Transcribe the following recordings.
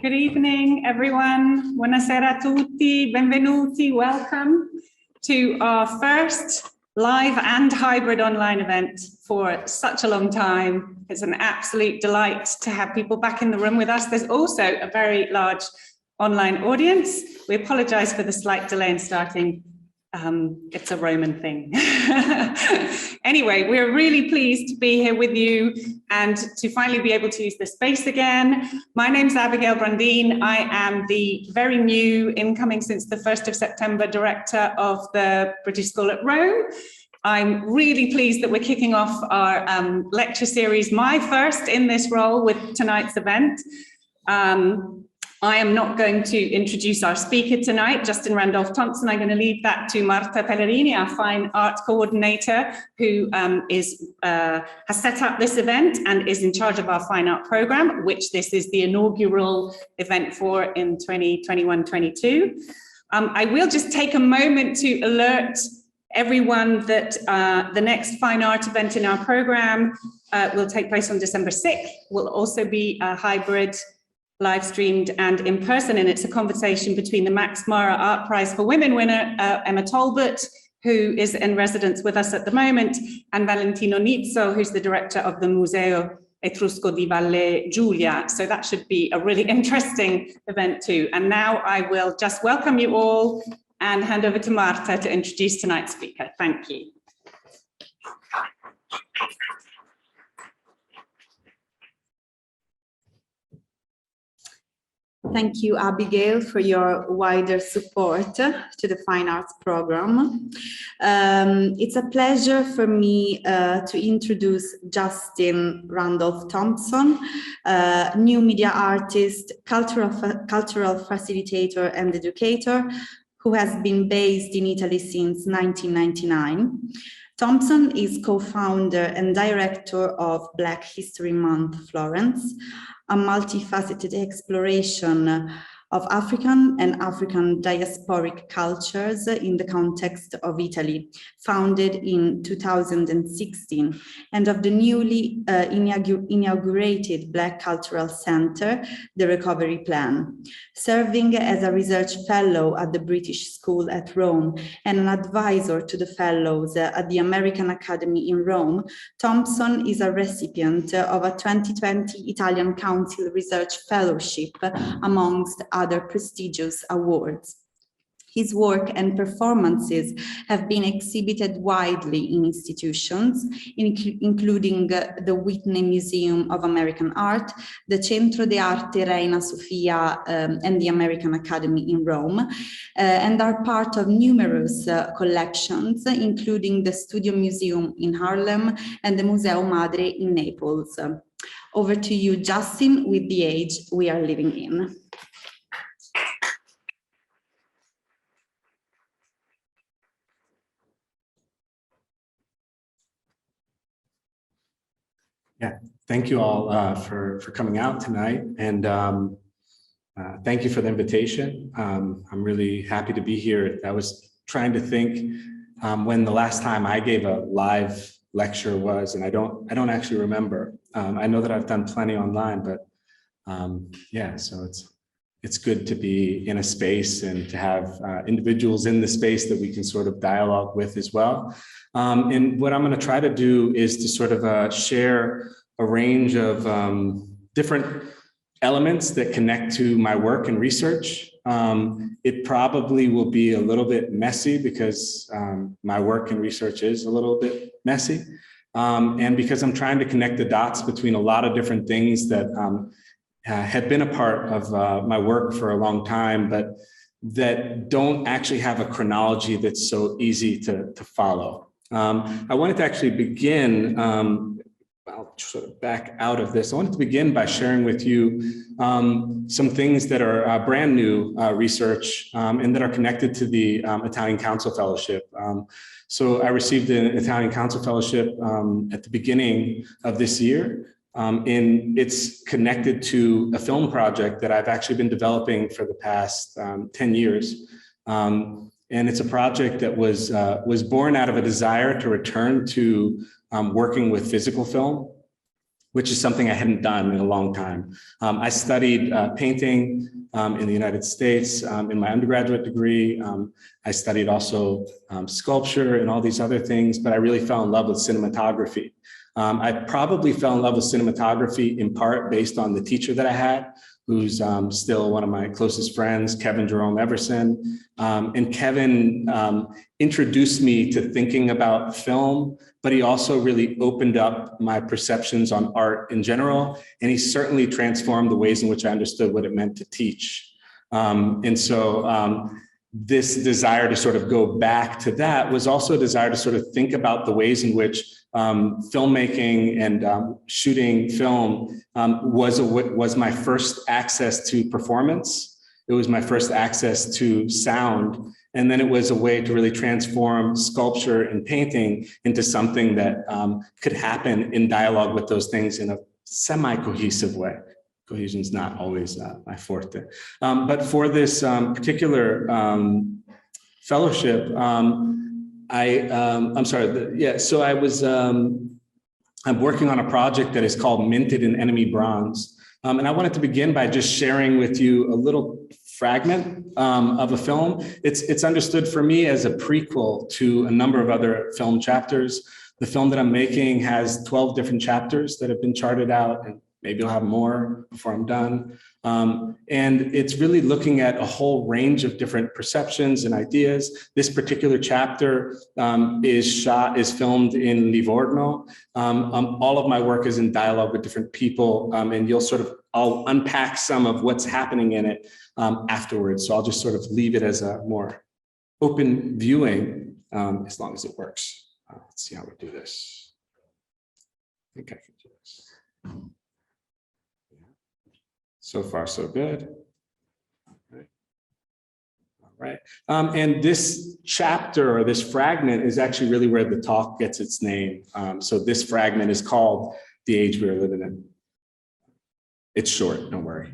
Good evening, everyone. Buonasera a tutti, benvenuti, welcome to our first live and hybrid online event for such a long time. It's an absolute delight to have people back in the room with us. There's also a very large online audience. We apologize for the slight delay in starting. It's a Roman thing. Anyway, we're really pleased to be here with you and to finally be able to use the space again. My name's Abigail Brandine. I am the very new, incoming since the 1st of September, director of the British School at Rome. I'm really pleased that we're kicking off our lecture series, my first in this role, with tonight's event. I am not going to introduce our speaker tonight, Justin Randolph Thompson. I'm going to leave that to Marta Pellegrini, our fine art coordinator, who has set up this event and is in charge of our fine art program, which this is the inaugural event for in 2021-22. I will just take a moment to alert everyone that the next fine art event in our program will take place on December 6th. Will also be a hybrid, live streamed and in person, and it's a conversation between the Max Mara Art Prize for Women winner, Emma Talbot, who is in residence with us at the moment, and Valentino Nizzo, who's the director of the Museo Etrusco di Valle Giulia. So that should be a really interesting event too. And now I will just welcome you all and hand over to Marta to introduce tonight's speaker. Thank you. Thank you, Abigail, for your wider support to the Fine Arts program. It's a pleasure for me to introduce Justin Randolph Thompson, new media artist, cultural facilitator and educator, who has been based in Italy since 1999. Thompson is co-founder and director of Black History Month Florence, a multifaceted exploration of African and African diasporic cultures in the context of Italy, founded in 2016, and of the newly inaugurated Black Cultural Center, the Recovery Plan. Serving as a research fellow at the British School at Rome and an advisor to the fellows at the American Academy in Rome, Thompson is a recipient of a 2020 Italian Council Research Fellowship, amongst other prestigious awards. His work and performances have been exhibited widely in institutions, including the Whitney Museum of American Art, the Centro de Arte Reina Sofia and the American Academy in Rome, and are part of numerous collections, including the Studio Museum in Harlem and the Museo Madre in Naples. Over to you, Justin, with the age we are living in. Yeah, thank you all for coming out tonight, and thank you for the invitation. I'm really happy to be here. I was trying to think when the last time I gave a live lecture was, and I don't actually remember. I know that I've done plenty online, but yeah, so it's good to be in a space and to have individuals in the space that we can sort of dialogue with as well. And what I'm going to try to do is to sort of share a range of different elements that connect to my work and research. It probably will be a little bit messy because my work and research is a little bit messy. And because I'm trying to connect the dots between a lot of different things that had been a part of my work for a long time, but that don't actually have a chronology that's so easy to follow. I wanted to actually begin, I'll sort of back out of this. I wanted to begin by sharing with you some things that are brand new research and that are connected to the Italian Council Fellowship. So I received an Italian Council Fellowship at the beginning of this year. And it's connected to a film project that I've actually been developing for the past 10 years. And it's a project that was born out of a desire to return to working with physical film, which is something I hadn't done in a long time. I studied painting in the United States in my undergraduate degree. I studied also sculpture and all these other things, but I really fell in love with cinematography. I probably fell in love with cinematography in part based on the teacher that I had, who's still one of my closest friends, Kevin Jerome Everson. And Kevin introduced me to thinking about film, but he also really opened up my perceptions on art in general. And he certainly transformed the ways in which I understood what it meant to teach. And so this desire to sort of go back to that was also a desire to sort of think about the ways in which filmmaking and shooting film was my first access to performance. It was my first access to sound. And then it was a way to really transform sculpture and painting into something that could happen in dialogue with those things in a semi-cohesive way. Cohesion is not always my forte. But for this particular fellowship, I'm sorry, so I was, I'm working on a project that is called Minted in Enemy Bronze. And I wanted to begin by just sharing with you a little fragment of a film. It's understood for me as a prequel to a number of other film chapters. The film that I'm making has 12 different chapters that have been charted out, and maybe I'll have more before I'm done. And it's really looking at a whole range of different perceptions and ideas. This particular chapter is filmed in Livorno. All of my work is in dialogue with different people, and I'll unpack some of what's happening in it afterwards. So I'll just sort of leave it as a more open viewing, as long as it works. Let's see how we do this. I think I can do this. So far, so good. All right. And this chapter or this fragment is actually really where the talk gets its name. So this fragment is called The Age We Are Living In. It's short, don't worry.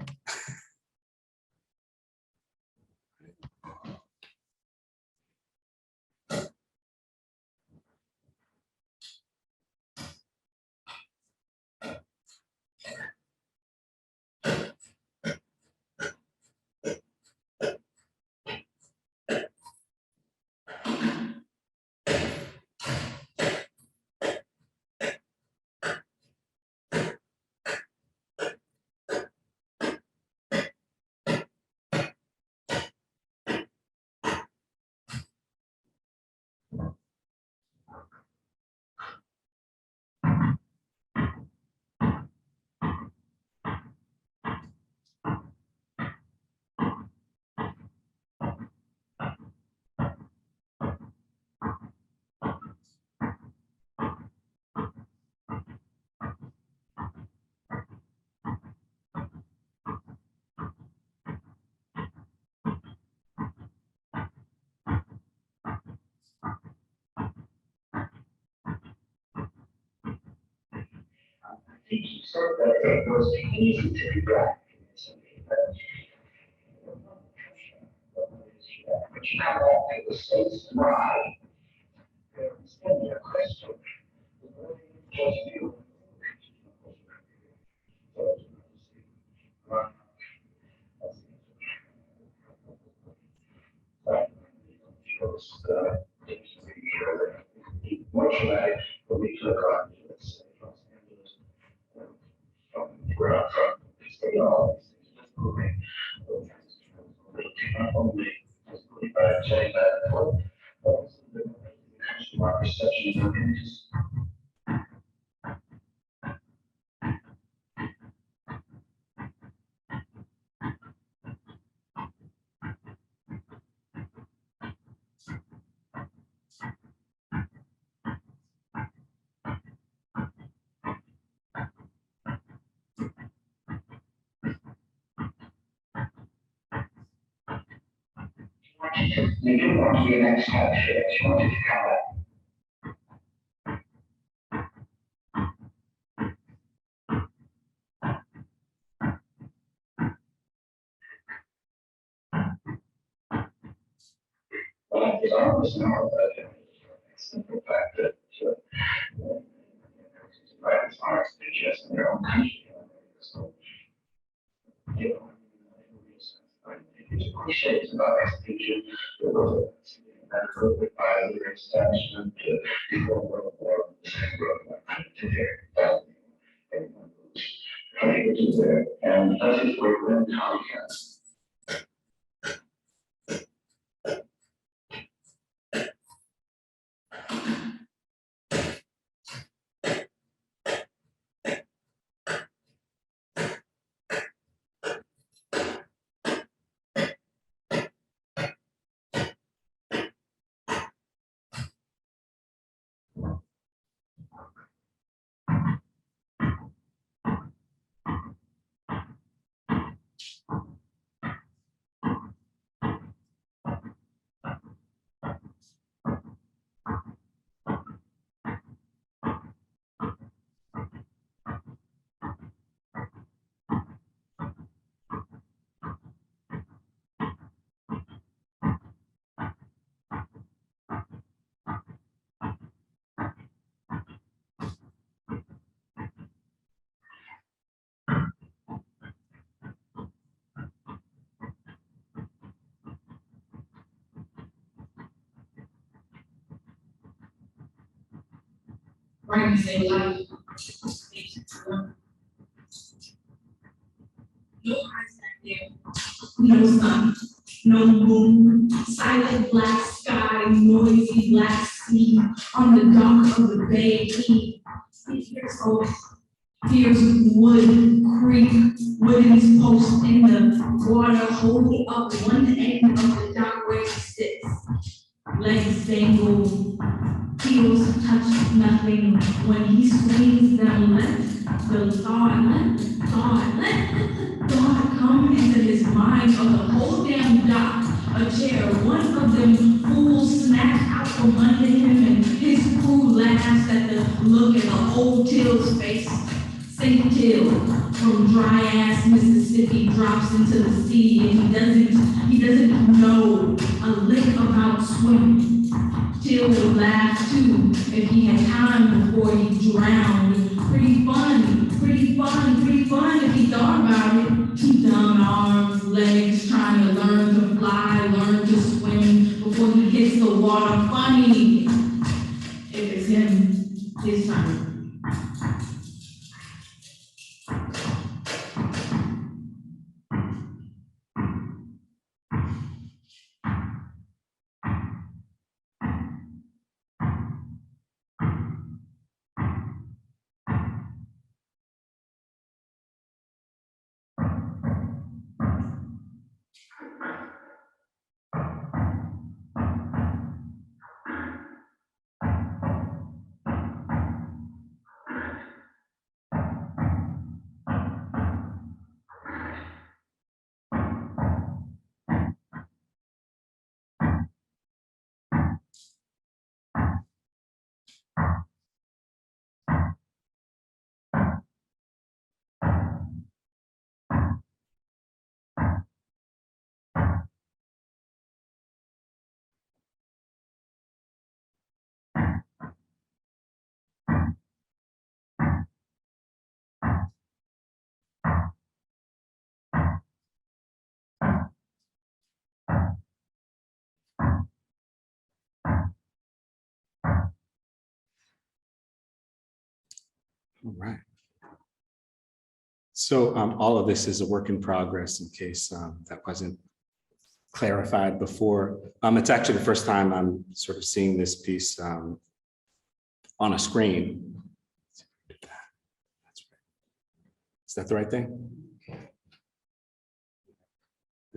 It was easy to be black. But you come back to the States and ride. It's been a question. Just you. Where I'm from, they all my perception of images. You do want to be an expatriate, you wanted to come back. Well, it's almost not that simple fact that practice arts, they just in their own country. So, you know, it's cliches about extinction, that perfect bio establishment before World War today. Everyone was trying to do there, and that is where Glenn Tomkins. Brings a light. No eyes back there, no sun, no moon, silent black sky, noisy black sea on the dock of the bay. He hears oath, hears wood creak, wooden post in the water, holding up one end of the dock where he sits. Legs dangle, heels touch nothing when he swings them left. The thought come into his mind of the whole damn dock, a chair, one of them fools snatched out from under him, and his crew laughs at the look in the old Till's face. St. Till from dry ass Mississippi drops into the sea, and he doesn't know a lick about swimming. Till would laugh too if he had time before he drowned. Pretty fun if he thought about it. Two dumb arms, legs, trying to learn to fly, learn to swim before he hits the water. Funny if it's him, his time. All right. So all of this is a work in progress in case that wasn't clarified before. It's actually the first time I'm sort of seeing this piece on a screen. That's right. Is that the right thing? I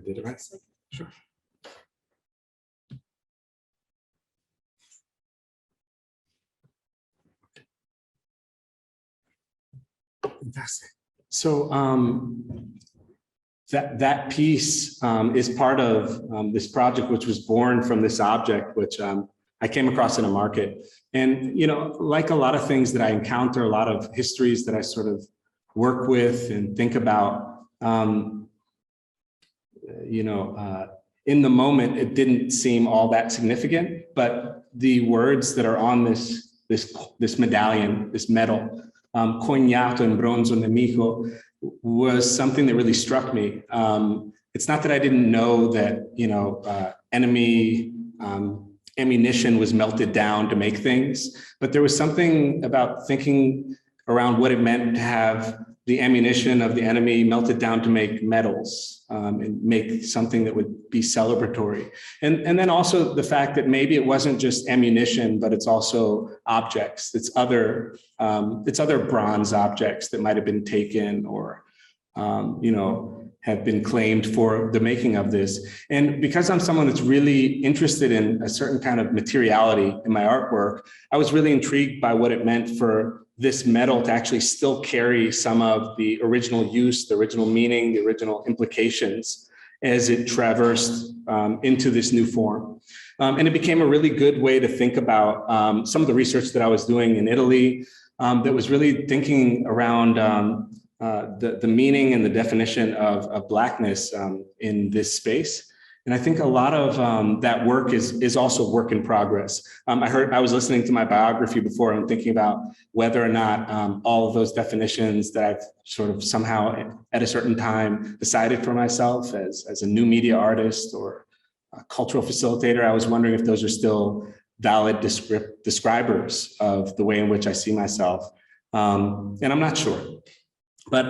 did it right? Sure. Fantastic. So that piece is part of this project, which was born from this object, which I came across in a market. And, you know, like a lot of things that I encounter, a lot of histories that I sort of work with and think about, you know, in the moment, it didn't seem all that significant, but the words that are on this medallion, this medal, cognato in bronzo nemico, was something that really struck me. It's not that I didn't know that, enemy ammunition was melted down to make things, but there was something about thinking around what it meant to have the ammunition of the enemy melted down to make metals and make something that would be celebratory. And then also the fact that maybe it wasn't just ammunition, but it's also objects. It's other bronze objects that might have been taken or, have been claimed for the making of this. And because I'm someone that's really interested in a certain kind of materiality in my artwork, I was really intrigued by what it meant for this metal to actually still carry some of the original use, the original meaning, the original implications as it traversed into this new form. And it became a really good way to think about some of the research that I was doing in Italy that was really thinking around the meaning and the definition of Blackness in this space. And I think a lot of that work is also work in progress. I was listening to my biography before and thinking about whether or not all of those definitions that I've sort of somehow at a certain time decided for myself as a new media artist or a cultural facilitator, I was wondering if those are still valid describers of the way in which I see myself. And I'm not sure. But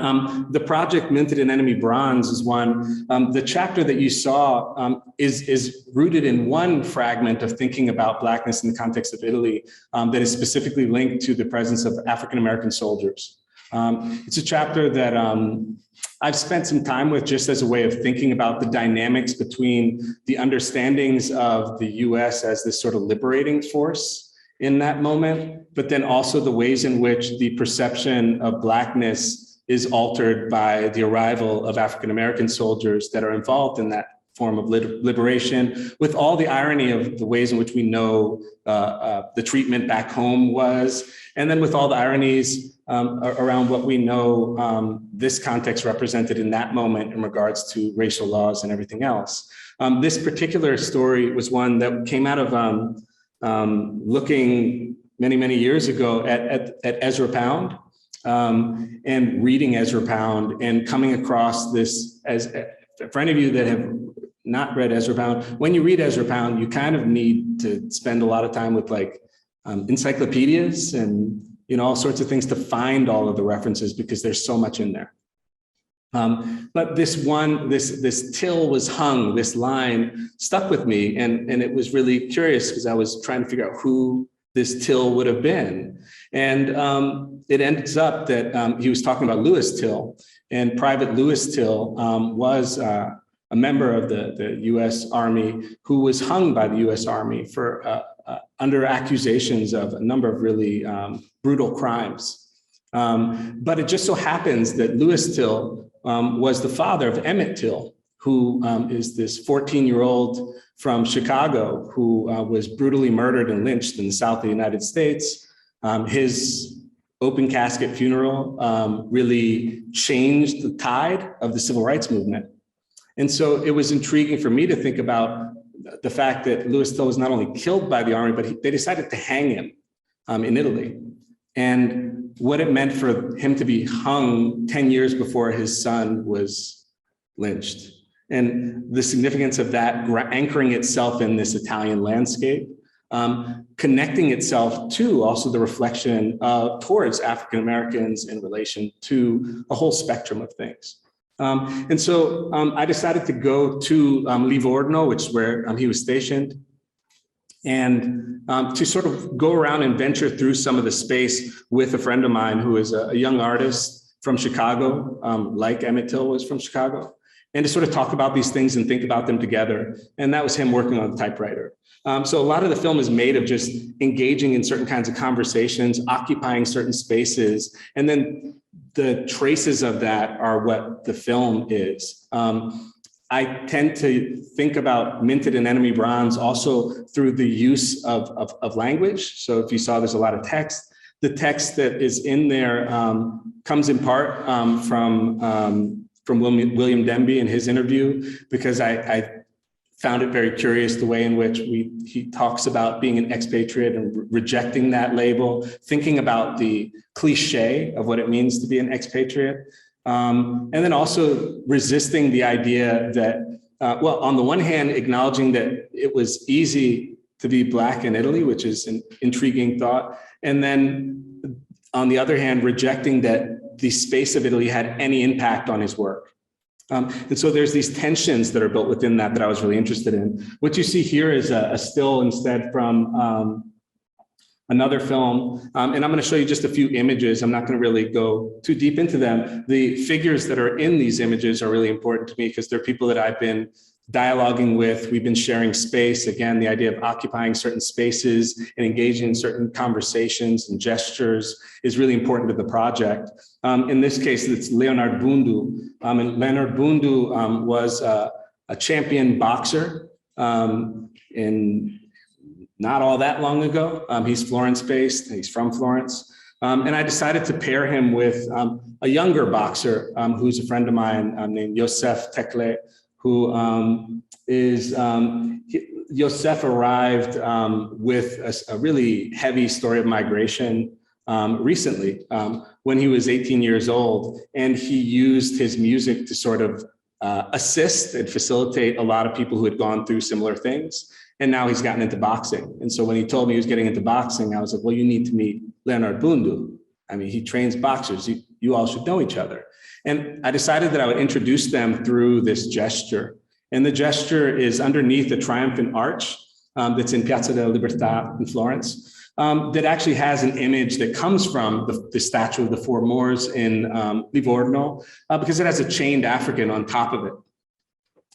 the project Minted in Enemy Bronze is one. The chapter that you saw is rooted in one fragment of thinking about Blackness in the context of Italy that is specifically linked to the presence of African-American soldiers. It's a chapter that I've spent some time with just as a way of thinking about the dynamics between the understandings of the US as this sort of liberating force in that moment, but then also the ways in which the perception of Blackness is altered by the arrival of African-American soldiers that are involved in that form of liberation, with all the irony of the ways in which we know the treatment back home was, and then with all the ironies around what we know this context represented in that moment in regards to racial laws and everything else. This particular story was one that came out of looking many, many years ago at Ezra Pound, and reading Ezra Pound and coming across this as, for any of you that have not read Ezra Pound, when you read Ezra Pound, you kind of need to spend a lot of time with like encyclopedias and, all sorts of things to find all of the references because there's so much in there. But this till was hung, this line stuck with me. And it was really curious because I was trying to figure out who this till would have been. And it ends up that he was talking about Lewis Till, and Private Lewis Till was a member of the US Army who was hung by the US Army for under accusations of a number of really brutal crimes. But it just so happens that Lewis Till was the father of Emmett Till, who is this 14-year-old from Chicago who was brutally murdered and lynched in the South of the United States. His open casket funeral really changed the tide of the civil rights movement. And so it was intriguing for me to think about the fact that Lewis Till was not only killed by the army, but they decided to hang him in Italy. And what it meant for him to be hung 10 years before his son was lynched. And the significance of that anchoring itself in this Italian landscape, connecting itself to also the reflection towards African Americans in relation to a whole spectrum of things. And so I decided to go to Livorno, which is where he was stationed, and to sort of go around and venture through some of the space with a friend of mine who is a young artist from Chicago, like Emmett Till was from Chicago, and to sort of talk about these things and think about them together. And that was him working on the typewriter. So a lot of the film is made of just engaging in certain kinds of conversations, occupying certain spaces, and then the traces of that are what the film is. I tend to think about Minted in Enemy Bronze also through the use of language. So if you saw, there's a lot of text. The text that is in there comes in part from William Demby in his interview, because I found it very curious the way in which he talks about being an expatriate and rejecting that label, thinking about the cliche of what it means to be an expatriate, and then also resisting the idea that, well, on the one hand, acknowledging that it was easy to be Black in Italy, which is an intriguing thought, and then on the other hand, rejecting that the space of Italy had any impact on his work. And so there's these tensions that are built within that I was really interested in. What you see here is a still instead from another film. And I'm going to show you just a few images. I'm not going to really go too deep into them. The figures that are in these images are really important to me because they're people that I've been dialoguing with. We've been sharing space. Again, the idea of occupying certain spaces and engaging in certain conversations and gestures is really important to the project. In this case, it's Leonard Bundu. And Leonard Bundu was a champion boxer in not all that long ago. He's Florence-based. He's from Florence. And I decided to pair him with a younger boxer who's a friend of mine named Youssef Tekle, who Youssef arrived with a really heavy story of migration recently when he was 18 years old. And he used his music to sort of assist and facilitate a lot of people who had gone through similar things. And now he's gotten into boxing. And so when he told me he was getting into boxing, I was like, well, you need to meet Leonard Bundu. I mean, he trains boxers. You all should know each other. And I decided that I would introduce them through this gesture. And the gesture is underneath a triumphant arch that's in Piazza della Libertà in Florence, that actually has an image that comes from the statue of the Four Moors in Livorno, because it has a chained African on top of it.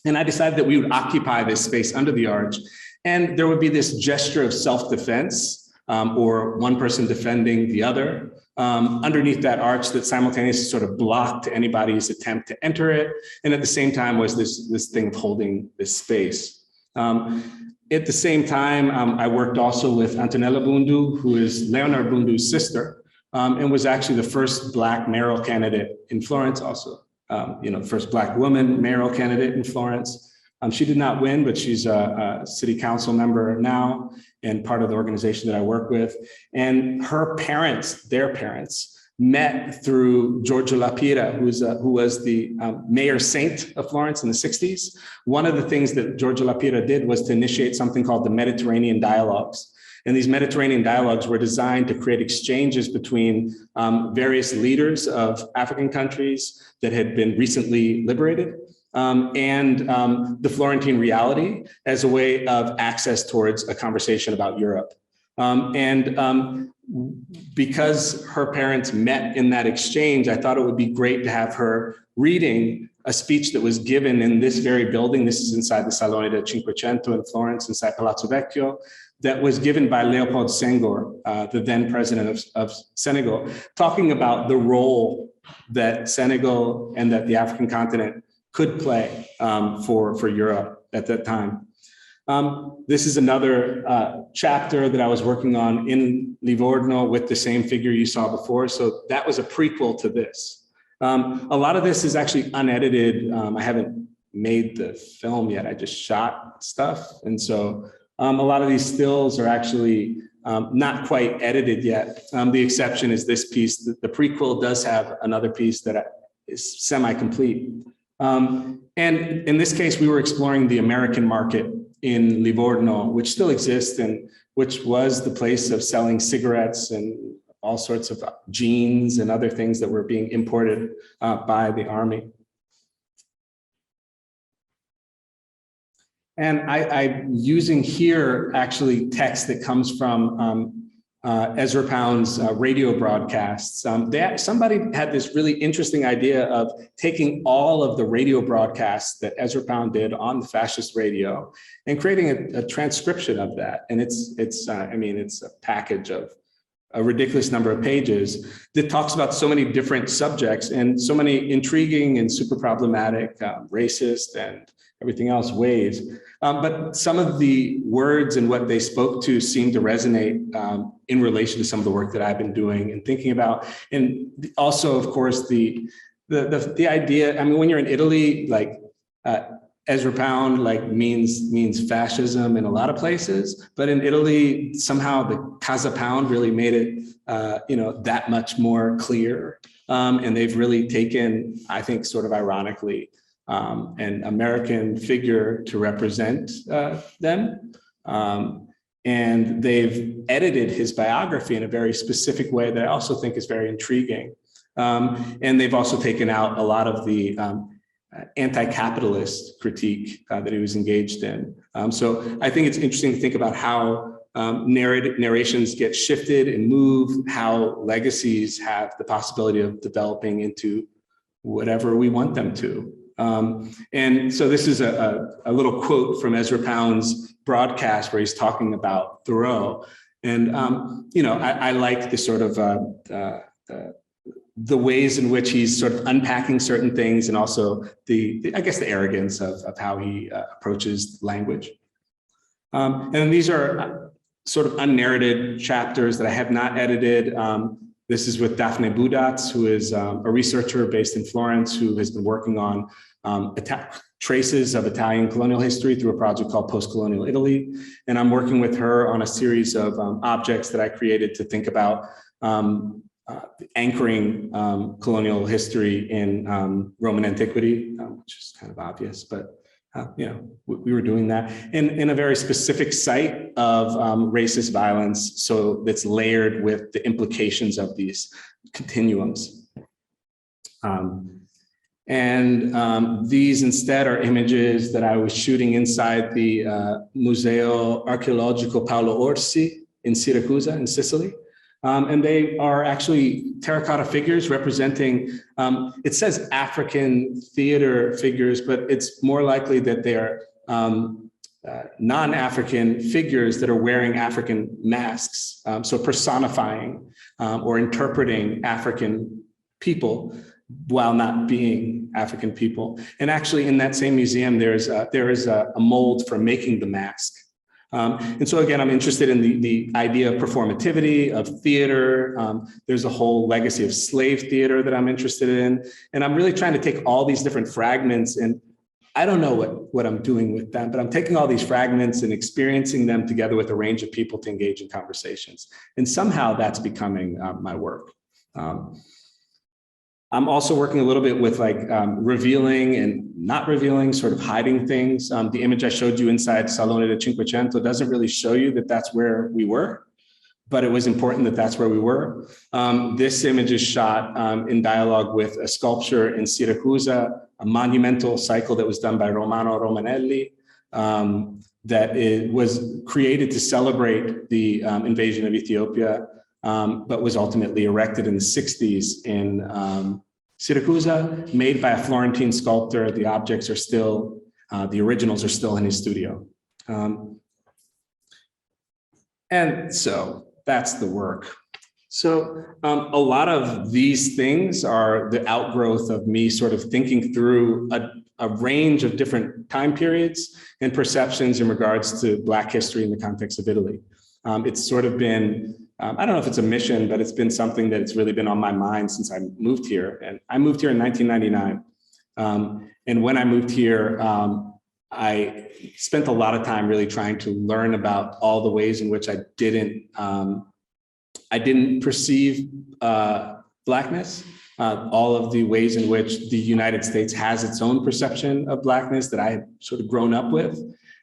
And I decided that we would occupy this space under the arch. And there would be this gesture of self-defense, or one person defending the other, underneath that arch that simultaneously sort of blocked anybody's attempt to enter it. And at the same time was this thing of holding this space. At the same time, I worked also with Antonella Bundu, who is Leonard Bundu's sister, and was actually the first Black mayoral candidate in Florence also. First Black woman mayoral candidate in Florence. She did not win, but she's a city council member now and part of the organization that I work with. And her parents, their parents, met through Giorgio Lapira, who was the mayor saint of Florence in the 60s. One of the things that Giorgio Lapira did was to initiate something called the Mediterranean Dialogues. And these Mediterranean dialogues were designed to create exchanges between various leaders of African countries that had been recently liberated and the Florentine reality as a way of access towards a conversation about Europe. Because her parents met in that exchange, I thought it would be great to have her reading a speech that was given in this very building. This is inside the Salone del Cinquecento in Florence, inside Palazzo Vecchio, that was given by Leopold Senghor, the then president of Senegal, talking about the role that Senegal and that the African continent could play for Europe at that time. This is another chapter that I was working on in Livorno with the same figure you saw before. So that was a prequel to this. A lot of this is actually unedited. I haven't made the film yet. I just shot stuff. And so a lot of these stills are actually not quite edited yet. The exception is this piece. The prequel does have another piece that is semi-complete. And in this case, we were exploring the American market in Livorno, which still exists and which was the place of selling cigarettes and all sorts of jeans and other things that were being imported by the army. And I'm using here actually text that comes from Ezra Pound's radio broadcasts. Somebody had this really interesting idea of taking all of the radio broadcasts that Ezra Pound did on the fascist radio and creating a transcription of that. And it's a package of a ridiculous number of pages that talks about so many different subjects and so many intriguing and super problematic, racist and everything else ways. But some of the words and what they spoke to seem to resonate in relation to some of the work that I've been doing and thinking about. And also, of course, the idea, I mean, when you're in Italy, like Ezra Pound means fascism in a lot of places, but in Italy, somehow the Casa Pound really made it, that much more clear. And they've really taken, I think, sort of ironically, an American figure to represent them. And they've edited his biography in a very specific way that I also think is very intriguing. And they've also taken out a lot of the anti-capitalist critique that he was engaged in. So I think it's interesting to think about how narrations get shifted and move, how legacies have the possibility of developing into whatever we want them to. And so this is a little quote from Ezra Pound's broadcast where he's talking about Thoreau. And, I like the sort of the ways in which he's sort of unpacking certain things, and also the arrogance of how he approaches language. And these are sort of unnarrated chapters that I have not edited. This is with Daphne Budats, who is a researcher based in Florence, who has been working on traces of Italian colonial history through a project called Post-Colonial Italy. And I'm working with her on a series of objects that I created to think about anchoring colonial history in Roman antiquity, which is kind of obvious, but we were doing that in a very specific site of racist violence. So that's layered with the implications of these continuums. These instead are images that I was shooting inside the Museo Archeologico Paolo Orsi in Syracuse in Sicily. And they are actually terracotta figures representing, it says African theater figures, but it's more likely that they are non-African figures that are wearing African masks. So personifying or interpreting African people while not being African people. And actually in that same museum, there is a mold for making the mask. And so again, I'm interested in the idea of performativity, of theater. There's a whole legacy of slave theater that I'm interested in. And I'm really trying to take all these different fragments, and I don't know what I'm doing with them, but I'm taking all these fragments and experiencing them together with a range of people to engage in conversations. And somehow that's becoming my work. I'm also working a little bit with revealing and not revealing, sort of hiding things. The image I showed you inside Salone del Cinquecento doesn't really show you that that's where we were, but it was important that that's where we were. This image is shot in dialogue with a sculpture in Syracuse, a monumental cycle that was done by Romano Romanelli, that it was created to celebrate the invasion of Ethiopia, but was ultimately erected in the 60s in Syracuse, made by a Florentine sculptor. The objects are still, the originals are still in his studio. And so that's the work. So a lot of these things are the outgrowth of me sort of thinking through a range of different time periods and perceptions in regards to Black history in the context of Italy. It's sort of been, I don't know if it's a mission, but it's been something that's really been on my mind since I moved here. And I moved here in 1999. And when I moved here, I spent a lot of time really trying to learn about all the ways in which I didn't perceive Blackness, all of the ways in which the United States has its own perception of Blackness that I had sort of grown up with.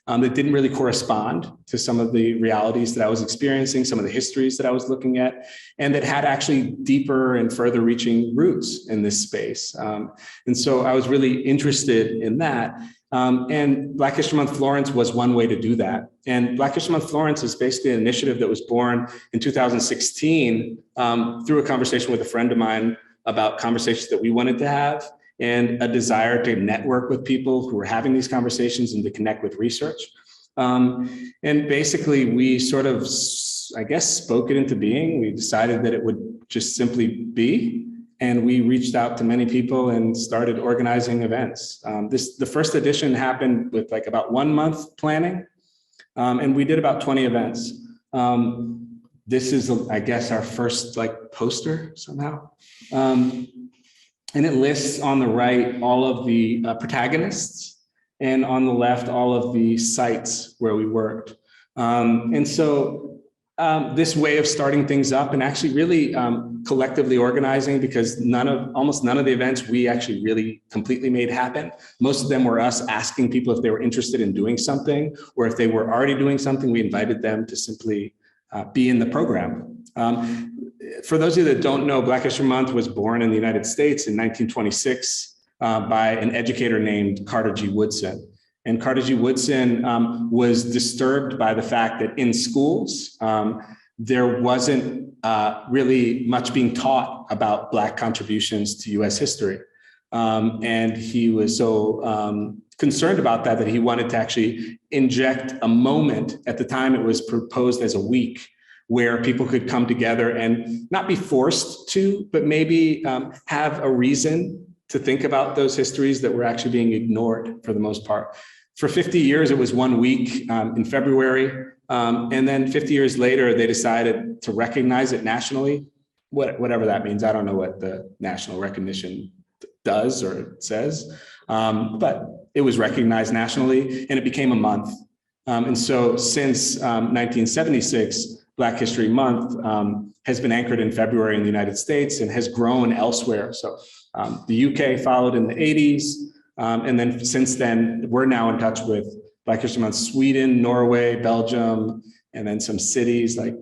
That didn't really correspond to some of the realities that I was experiencing, some of the histories that I was looking at, and that had actually deeper and further reaching roots in this space. And so I was really interested in that. And Black History Month Florence was one way to do that. And Black History Month Florence is basically an initiative that was born in 2016 through a conversation with a friend of mine about conversations that we wanted to have, and a desire to network with people who were having these conversations and to connect with research. And basically we sort of, I guess, spoke it into being. We decided that it would just simply be, and we reached out to many people and started organizing events. The first edition happened with about 1 month planning, and we did about 20 events. This is, I guess, our first poster somehow. And it lists on the right all of the protagonists and on the left, all of the sites where we worked. And so this way of starting things up and actually really collectively organizing, because almost none of the events we actually really completely made happen. Most of them were us asking people if they were interested in doing something, or if they were already doing something, we invited them to simply be in the program. For those of you that don't know, Black History Month was born in the United States in 1926 by an educator named Carter G. Woodson. And Carter G. Woodson was disturbed by the fact that in schools, there wasn't really much being taught about Black contributions to US history. And he was so concerned about that he wanted to actually inject a moment. At the time, it was proposed as a week where people could come together and not be forced to, but maybe have a reason to think about those histories that were actually being ignored for the most part. For 50 years, it was 1 week in February. And then 50 years later, they decided to recognize it nationally, whatever that means. I don't know what the national recognition does or says, but it was recognized nationally and it became a month. And so since 1976, Black History Month has been anchored in February in the United States and has grown elsewhere. So the UK followed in the 80s. And then since then, we're now in touch with Black History Month, Sweden, Norway, Belgium, and then some cities like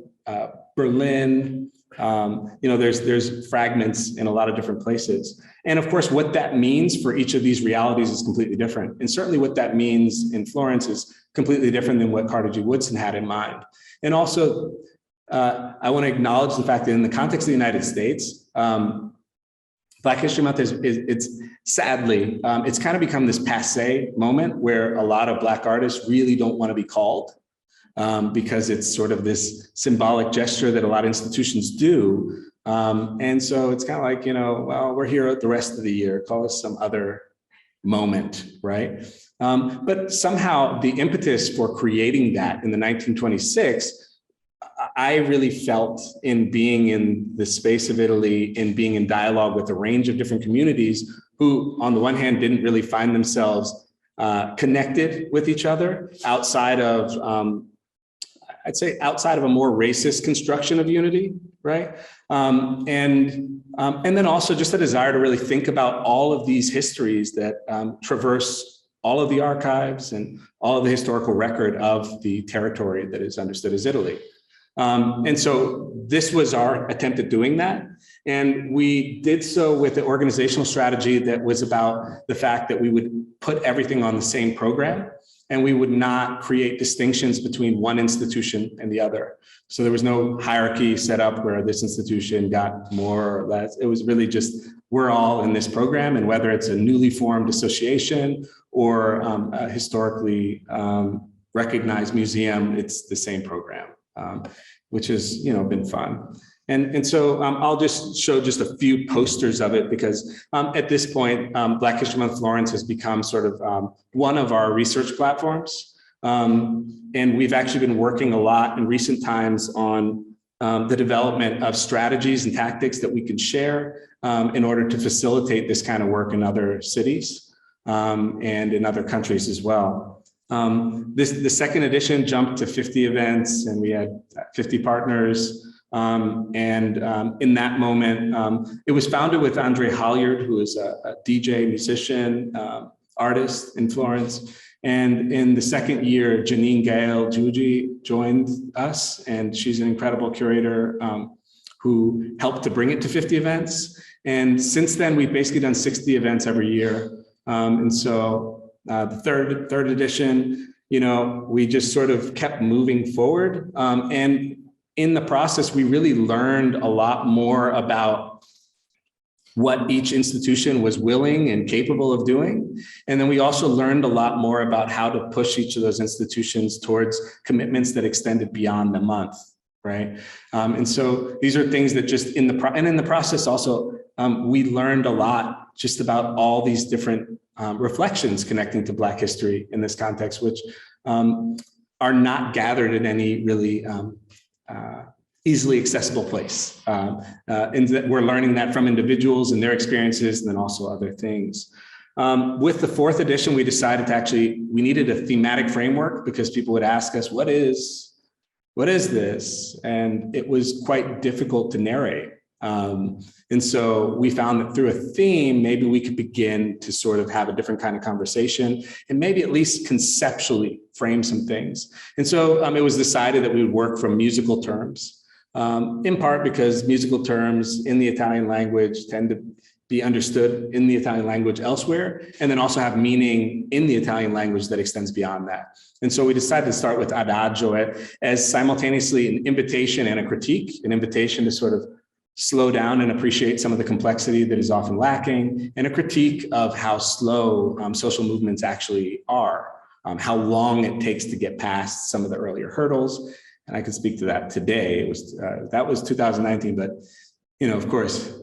Berlin. There's fragments in a lot of different places. And of course, what that means for each of these realities is completely different. And certainly what that means in Florence is completely different than what Carter G. Woodson had in mind. And also, I want to acknowledge the fact that in the context of the United States, Black History Month it's sadly, it's kind of become this passé moment where a lot of Black artists really don't want to be called because it's sort of this symbolic gesture that a lot of institutions do. And so it's kind of like, well, we're here the rest of the year, call us some other moment, right? But somehow the impetus for creating that in the 1926, I really felt in being in the space of Italy and being in dialogue with a range of different communities who, on the one hand, didn't really find themselves connected with each other outside of, I'd say outside of a more racist construction of unity, right? And then also just a desire to really think about all of these histories that traverse all of the archives and all of the historical record of the territory that is understood as Italy. And so this was our attempt at doing that. And we did so with an organizational strategy that was about the fact that we would put everything on the same program and we would not create distinctions between one institution and the other. So there was no hierarchy set up where this institution got more or less. It was really just, we're all in this program, and whether it's a newly formed association or a historically recognized museum, it's the same program. Which has been fun. And so I'll just show just a few posters of it because at this point, Black History Month Florence has become sort of one of our research platforms. And we've actually been working a lot in recent times on the development of strategies and tactics that we can share in order to facilitate this kind of work in other cities and in other countries as well. The second edition jumped to 50 events and we had 50 partners. In that moment, it was founded with Andre Halyard, who is a DJ, musician, artist in Florence. And in the second year, Janine Gale Juji joined us, and she's an incredible curator who helped to bring it to 50 events. And since then, we've basically done 60 events every year. And so the third edition, we just sort of kept moving forward. And in the process, we really learned a lot more about what each institution was willing and capable of doing. And then we also learned a lot more about how to push each of those institutions towards commitments that extended beyond the month, right? And so these are things that just in the process also, we learned a lot just about all these different reflections connecting to Black history in this context, which are not gathered in any really easily accessible place. And we're learning that from individuals and their experiences, and then also other things. With the 4th edition, we decided we needed a thematic framework because people would ask us, what is this? And it was quite difficult to narrate. And so we found that through a theme, maybe we could begin to sort of have a different kind of conversation and maybe at least conceptually frame some things. And so it was decided that we would work from musical terms, in part because musical terms in the Italian language tend to be understood in the Italian language elsewhere, and then also have meaning in the Italian language that extends beyond that. And so we decided to start with adagio as simultaneously an invitation and a critique, an invitation to sort of slow down and appreciate some of the complexity that is often lacking, and a critique of how slow social movements actually are, how long it takes to get past some of the earlier hurdles. And I can speak to that today. It was that was 2019, but of course,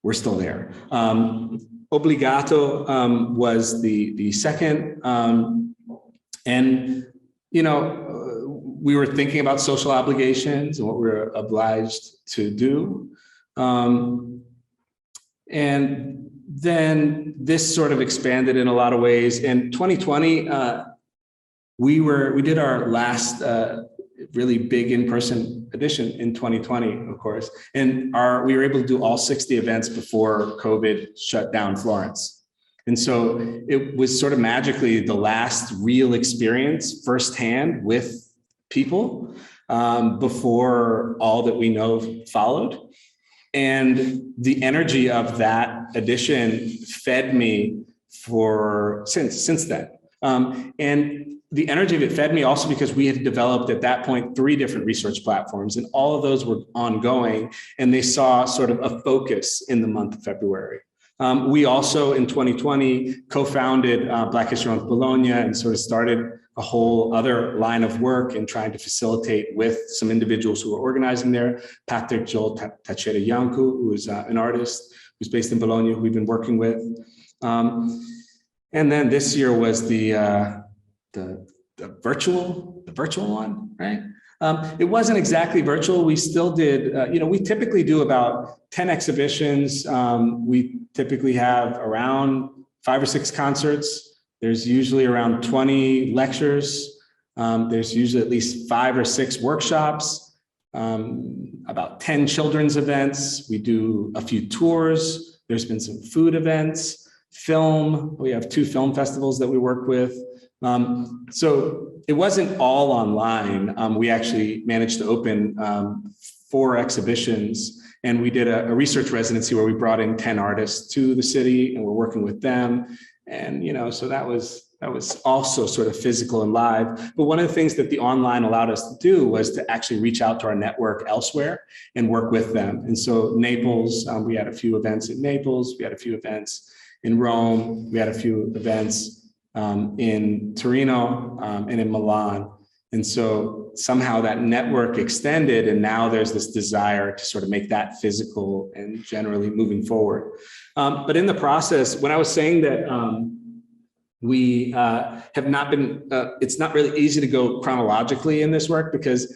we're still there. Obbligato was the second, and we were thinking about social obligations and what we're obliged to do. And then this sort of expanded in a lot of ways. In 2020, we did our last really big in-person edition in 2020, of course. And we were able to do all 60 events before COVID shut down Florence. And so it was sort of magically the last real experience firsthand with people before all that we know followed. And the energy of that edition fed me since then. And the energy of it fed me also because we had developed at that point 3 different research platforms, and all of those were ongoing, and they saw sort of a focus in the month of February. We also in 2020 co-founded Black History Month Bologna and sort of started a whole other line of work in trying to facilitate with some individuals who are organizing there. Patrick Joel Tachera Yanku, who is an artist who's based in Bologna, who we've been working with. And then this year was the virtual one, right? It wasn't exactly virtual. We still did, we typically do about 10 exhibitions. We typically have around 5 or 6 concerts. There's usually around 20 lectures. There's usually at least 5 or 6 workshops, about 10 children's events. We do a few tours. There's been some food events, film. We have 2 film festivals that we work with. So it wasn't all online. We actually managed to open 4 exhibitions, and we did a research residency where we brought in 10 artists to the city, and we're working with them. And so that was also sort of physical and live. But one of the things that the online allowed us to do was to actually reach out to our network elsewhere and work with them. And so Naples, we had a few events in Naples. We had a few events in Rome. We had a few events in Torino and in Milan. And so somehow that network extended, and now there's this desire to sort of make that physical and generally moving forward. But in the process, when I was saying that we have not been, it's not really easy to go chronologically in this work because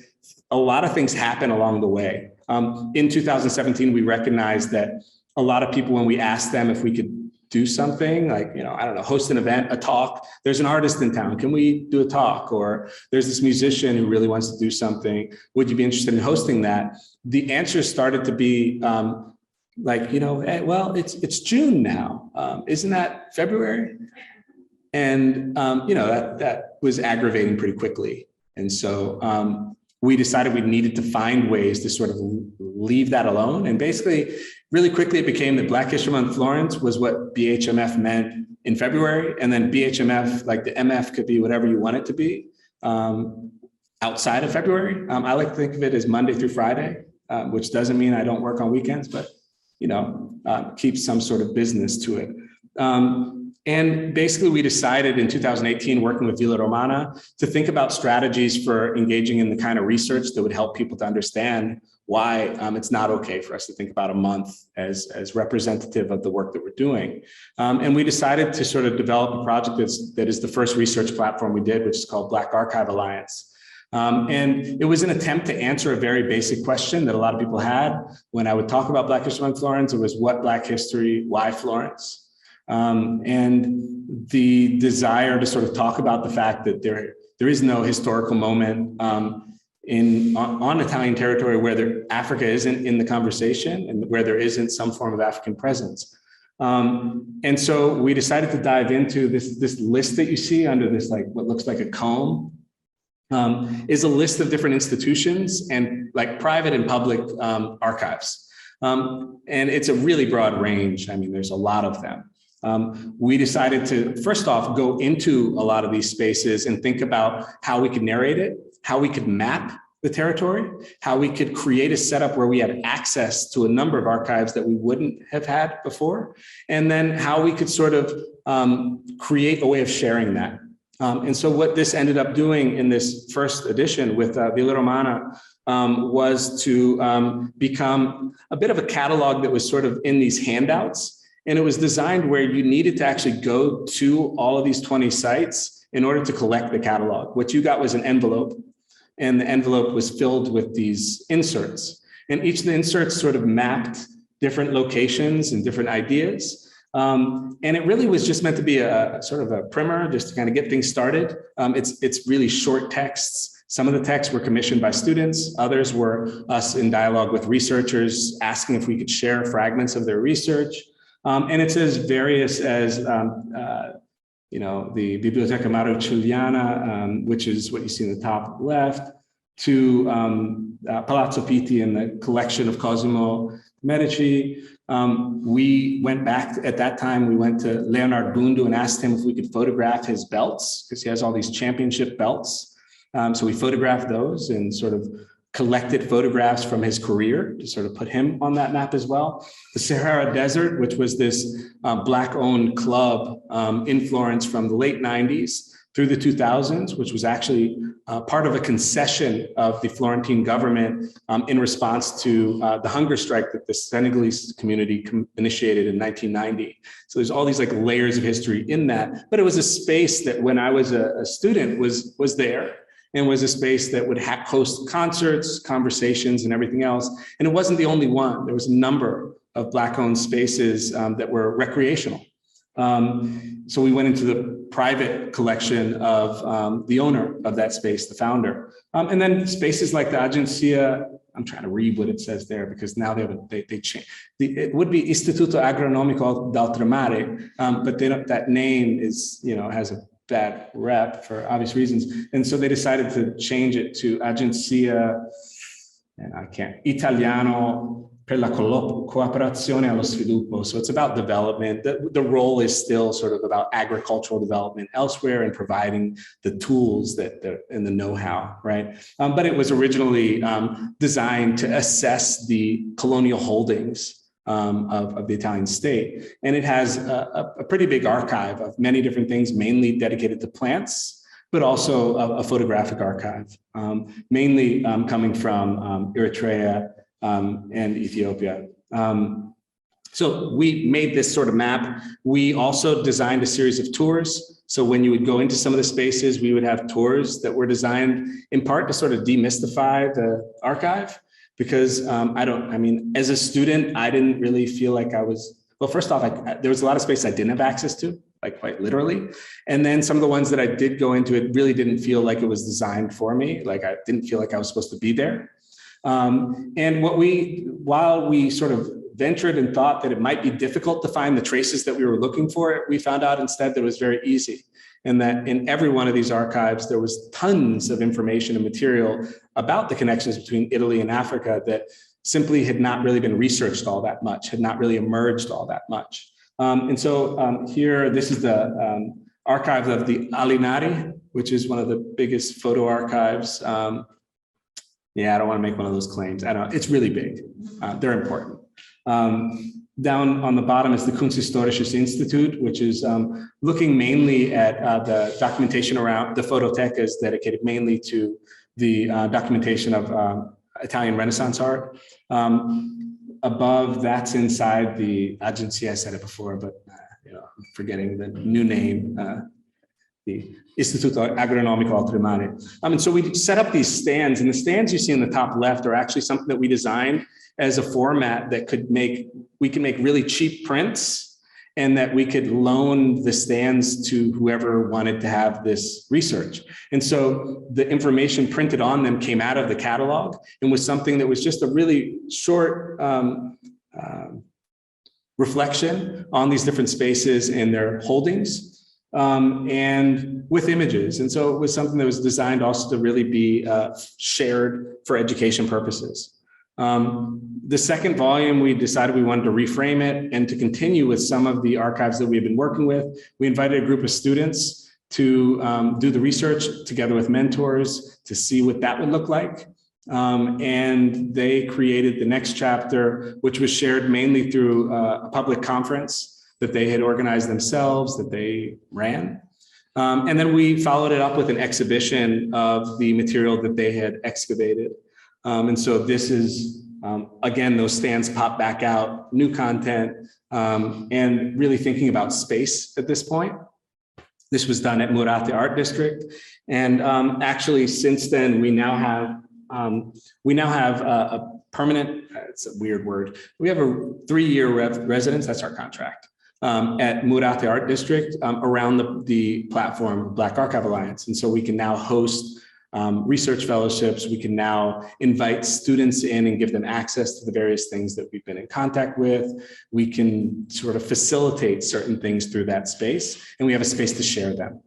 a lot of things happen along the way. In 2017, we recognized that a lot of people, when we asked them if we could do something like, I don't know, host an event, a talk, there's an artist in town, can we do a talk? Or there's this musician who really wants to do something, would you be interested in hosting that? The answers started to be hey, well, it's June now. Isn't that February? And, that was aggravating pretty quickly. And so we decided we needed to find ways to sort of leave that alone. And basically, really quickly, it became that Black History Month Florence was what BHMF meant in February. And then BHMF, like the MF could be whatever you want it to be outside of February. I like to think of it as Monday through Friday, which doesn't mean I don't work on weekends, but, keep some sort of business to it. And basically, we decided in 2018, working with Villa Romana, to think about strategies for engaging in the kind of research that would help people to understand why it's not okay for us to think about a month as representative of the work that we're doing. And we decided to sort of develop a project that is the first research platform we did, which is called Black Archive Alliance. And it was an attempt to answer a very basic question that a lot of people had. When I would talk about Black History Month Florence, it was what Black history, why Florence? and the desire to sort of talk about the fact that there is no historical moment on Italian territory where Africa isn't in the conversation and where there isn't some form of African presence. And so we decided to dive into this list that you see under this, like what looks like a comb, is a list of different institutions and like private and public archives. And it's a really broad range. I mean, there's a lot of them. We decided to, first off, go into a lot of these spaces and think about how we could narrate it, how we could map the territory, how we could create a setup where we had access to a number of archives that we wouldn't have had before, and then how we could sort of create a way of sharing that. And so what this ended up doing in this first edition with Villa Romana was to become a bit of a catalog that was sort of in these handouts. And it was designed where you needed to actually go to all of these 20 sites in order to collect the catalog. What you got was an envelope, and the envelope was filled with these inserts. And each of the inserts sort of mapped different locations and different ideas. And it really was just meant to be a sort of a primer, just to kind of get things started. It's really short texts. Some of the texts were commissioned by students. Others were us in dialogue with researchers, asking if we could share fragments of their research. And it's as various as, you know, the Biblioteca Marocciuliana, which is what you see in the top left, to Palazzo Pitti and the collection of Cosimo Medici. We went back, at that time, we went to Leonard Bundu and asked him if we could photograph his belts, because he has all these championship belts. So we photographed those and sort of collected photographs from his career to sort of put him on that map as well. The Sahara Desert, which was this Black-owned club in Florence from the late 90s through the 2000s, which was actually part of a concession of the Florentine government in response to the hunger strike that the Senegalese community initiated in 1990. So there's all these like layers of history in that, but it was a space that when I was a student was there, and was a space that would host concerts, conversations, and everything else. And it wasn't the only one. There was a number of Black-owned spaces that were recreational. So we went into the private collection of the owner of that space, the founder. And then spaces like the Agencia, I'm trying to read what it says there because now they changed. It would be Istituto Agronomico d'Altremare, but that name is, you know, has a bad rep for obvious reasons. And so they decided to change it to Agencia, and I can't, Italiano per la cooperazione allo sviluppo. So it's about development. The role is still sort of about agricultural development elsewhere and providing the tools and the know-how, right? But it was originally designed to assess the colonial holdings of the Italian state. And it has a pretty big archive of many different things, mainly dedicated to plants, but also a photographic archive, mainly coming from Eritrea and Ethiopia. So we made this sort of map. We also designed a series of tours. So when you would go into some of the spaces, we would have tours that were designed in part to sort of demystify the archive. Because I mean, as a student, I didn't really feel like I was, well, first off, there was a lot of space I didn't have access to, like quite literally. And then some of the ones that I did go into, it really didn't feel like it was designed for me. Like I didn't feel like I was supposed to be there. And while we sort of ventured and thought that it might be difficult to find the traces that we were looking for, we found out instead that it was very easy. And that in every one of these archives, there was tons of information and material about the connections between Italy and Africa that simply had not really been researched all that much, had not really emerged all that much. And so here, this is the archive of the Alinari, which is one of the biggest photo archives. Yeah, I don't want to make one of those claims. I don't know, it's really big. They're important. Down on the bottom is the Kunsi Storious Institute, which is looking mainly at the documentation around the phototechas dedicated mainly to the documentation of Italian Renaissance art. Above, that's inside the Agencia, I said it before, but you know, I'm forgetting the new name, the Istituto Agronomico Altremare. And so we set up these stands, and the stands you see in the top left are actually something that we designed as a format that we can make really cheap prints and that we could loan the stands to whoever wanted to have this research. And so the information printed on them came out of the catalog and was something that was just a really short reflection on these different spaces and their holdings, and with images. And so it was something that was designed also to really be shared for education purposes. The second volume, we decided we wanted to reframe it and to continue with some of the archives that we've been working with. We invited a group of students to do the research together with mentors to see what that would look like. And they created the next chapter, which was shared mainly through a public conference that they had organized themselves, that they ran. And then we followed it up with an exhibition of the material that they had excavated. And so this is, again, those stands pop back out, new content, and really thinking about space at this point. This was done at Murate Art District. And actually, since then, we now have a permanent, it's a weird word, we have a 3-year residence, that's our contract, at Murate Art District around the platform Black Archive Alliance. And so we can now host research fellowships. We can now invite students in and give them access to the various things that we've been in contact with. We can sort of facilitate certain things through that space, and we have a space to share them,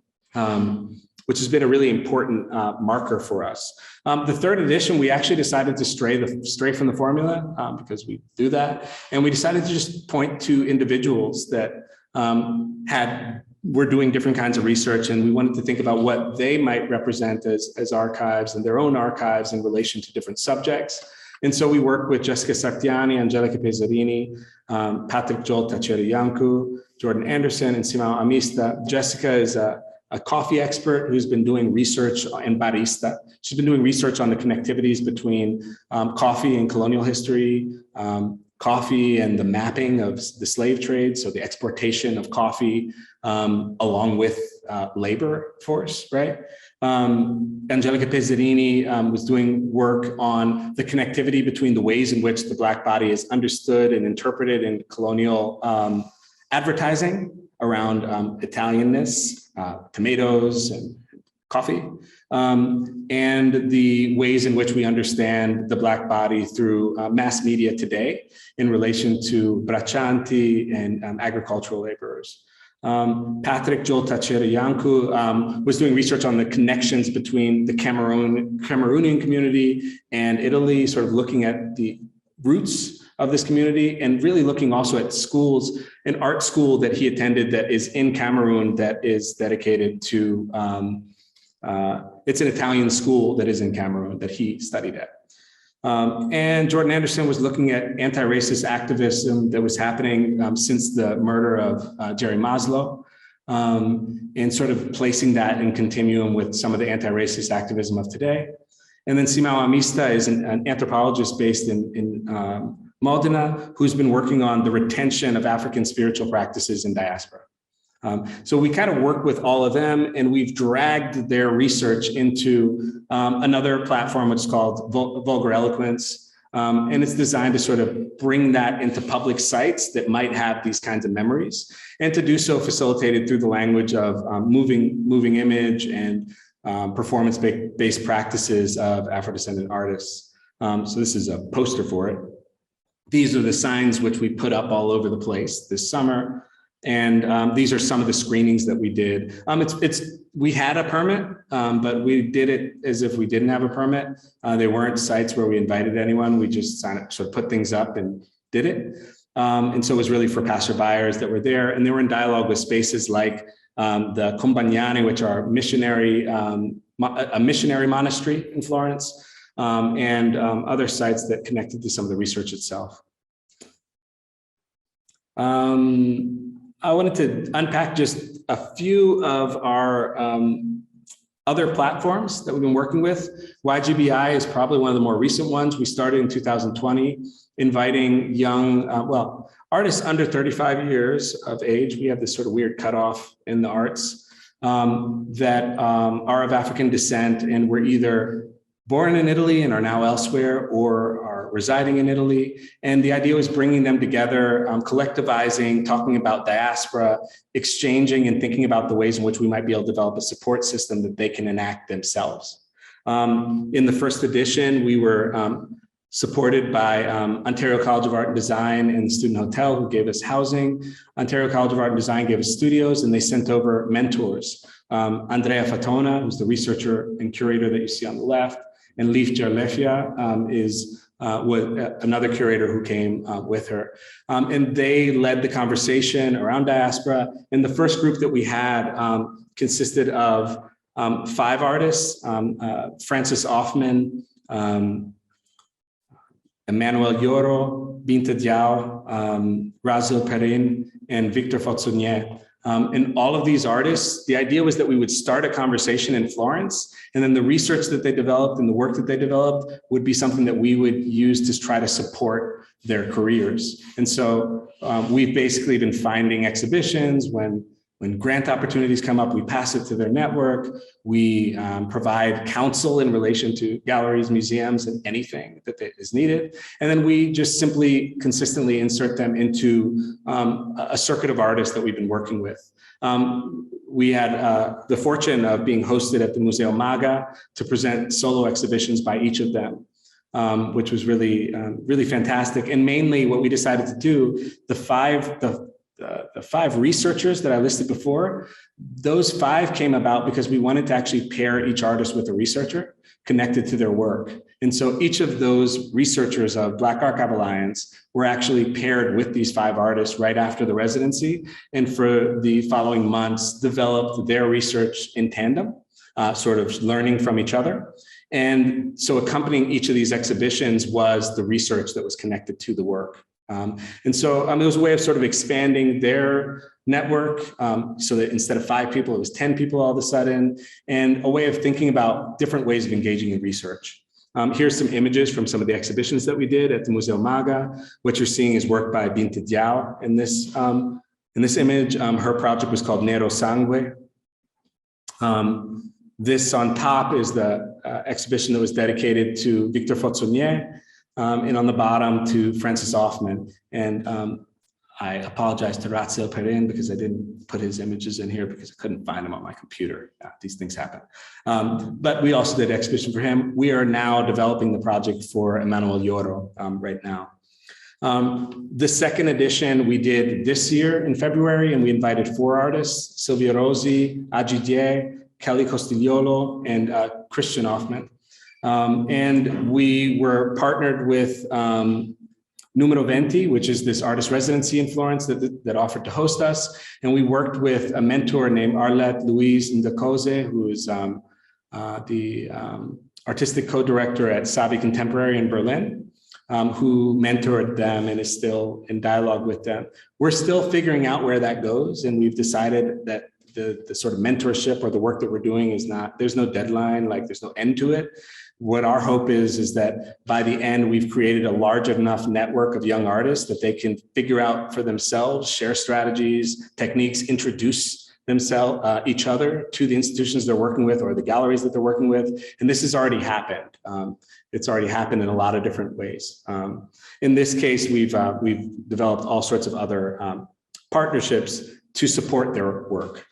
which has been a really important marker for us. The third edition, we actually decided to stray from the formula because we do that. And we decided to just point to individuals that were doing different kinds of research, and we wanted to think about what they might represent as archives and their own archives in relation to different subjects. And so we worked with Jessica Sartiani, Angelica Pezzarini, Patrick Joel Tacheri-Yanku, Jordan Anderson, and Simão Amista. Jessica is a coffee expert who's been doing research and barista. She's been doing research on the connectivities between coffee and colonial history, coffee and the mapping of the slave trade, so the exportation of coffee along with labor force, right? Angelica Pezzarini was doing work on the connectivity between the ways in which the Black body is understood and interpreted in colonial advertising around Italianness, tomatoes and coffee, and the ways in which we understand the Black body through mass media today in relation to braccianti and agricultural laborers. Patrick Joel Tacheri-Yanku was doing research on the connections between the Cameroonian community and Italy, sort of looking at the roots of this community and really looking also at schools, an art school that he attended that is in Cameroon that is dedicated to, it's an Italian school that is in Cameroon that he studied at. And Jordan Anderson was looking at anti-racist activism that was happening since the murder of Jerry Maslow, and sort of placing that in continuum with some of the anti-racist activism of today. And then Simão Amista is an anthropologist based in Modena, who's been working on the retention of African spiritual practices in diaspora. So we kind of work with all of them, and we've dragged their research into another platform, which is called Vulgar Eloquence. And it's designed to sort of bring that into public sites that might have these kinds of memories, and to do so facilitated through the language of moving image and performance-based practices of Afro-descendant artists. So this is a poster for it. These are the signs which we put up all over the place this summer. And these are some of the screenings that we did. We had a permit, but we did it as if we didn't have a permit. They weren't sites where we invited anyone. We just sort of put things up and did it. And so it was really for passerbyers that were there. And they were in dialogue with spaces like the Compagnani, which are a missionary monastery in Florence, and other sites that connected to some of the research itself. I wanted to unpack just a few of our other platforms that we've been working with. YGBI is probably one of the more recent ones. We started in 2020, inviting young, artists under 35 years of age. We have this sort of weird cutoff in the arts that are of African descent and were either born in Italy and are now elsewhere, or are are residing in Italy. And the idea was bringing them together, collectivizing, talking about diaspora, exchanging and thinking about the ways in which we might be able to develop a support system that they can enact themselves. In the first edition, we were supported by Ontario College of Art and Design and the Student Hotel, who gave us housing. Ontario College of Art and Design gave us studios, and they sent over mentors. Andrea Fatona, who's the researcher and curator that you see on the left, and Leif Jarlefia was another curator who came with her. And they led the conversation around diaspora. And the first group that we had consisted of 5 artists, Francis Offman, Emmanuel Lloro, Binta Diao, Razil Perin, and Victor Fotzonier. And all of these artists, the idea was that we would start a conversation in Florence, and then the research that they developed and the work that they developed would be something that we would use to try to support their careers. And so we've basically been finding exhibitions. When grant opportunities come up, we pass it to their network. We provide counsel in relation to galleries, museums, and anything that is needed. And then we just simply consistently insert them into a circuit of artists that we've been working with. We had the fortune of being hosted at the Museo Maga to present solo exhibitions by each of them, which was really, really fantastic. And mainly what we decided to do, the five researchers that I listed before, those 5 came about because we wanted to actually pair each artist with a researcher connected to their work. And so each of those researchers of Black Archive Alliance were actually paired with these 5 artists right after the residency, and for the following months developed their research in tandem, sort of learning from each other. And so accompanying each of these exhibitions was the research that was connected to the work. And so it was a way of sort of expanding their network, so that instead of 5 people, it was 10 people all of a sudden, and a way of thinking about different ways of engaging in research. Here's some images from some of the exhibitions that we did at the Museo Maga. What you're seeing is work by Binta Diao in this image. Her project was called Nero Sangue. This on top is the exhibition that was dedicated to Victor Fotzonier, and on the bottom to Francis Offman. And I apologize to Razil Perin because I didn't put his images in here because I couldn't find them on my computer. These things happen. But we also did an exhibition for him. We are now developing the project for Emmanuel Lloro right now. The second edition we did this year in February, and we invited 4 artists, Silvia Rosi, Agidier, Kelly Costigliolo, and Christian Offman. And we were partnered with Numero 20, which is this artist residency in Florence that offered to host us. And we worked with a mentor named Arlette Louise Ndakose, who is the artistic co-director at Sabi Contemporary in Berlin, who mentored them and is still in dialogue with them. We're still figuring out where that goes, and we've decided that the sort of mentorship or the work that we're doing is there's no deadline, like there's no end to it. What our hope is that by the end, we've created a large enough network of young artists that they can figure out for themselves, share strategies, techniques, introduce themselves, each other to the institutions they're working with or the galleries that they're working with. And this has already happened. It's already happened in a lot of different ways. In this case, we've developed all sorts of other partnerships to support their work.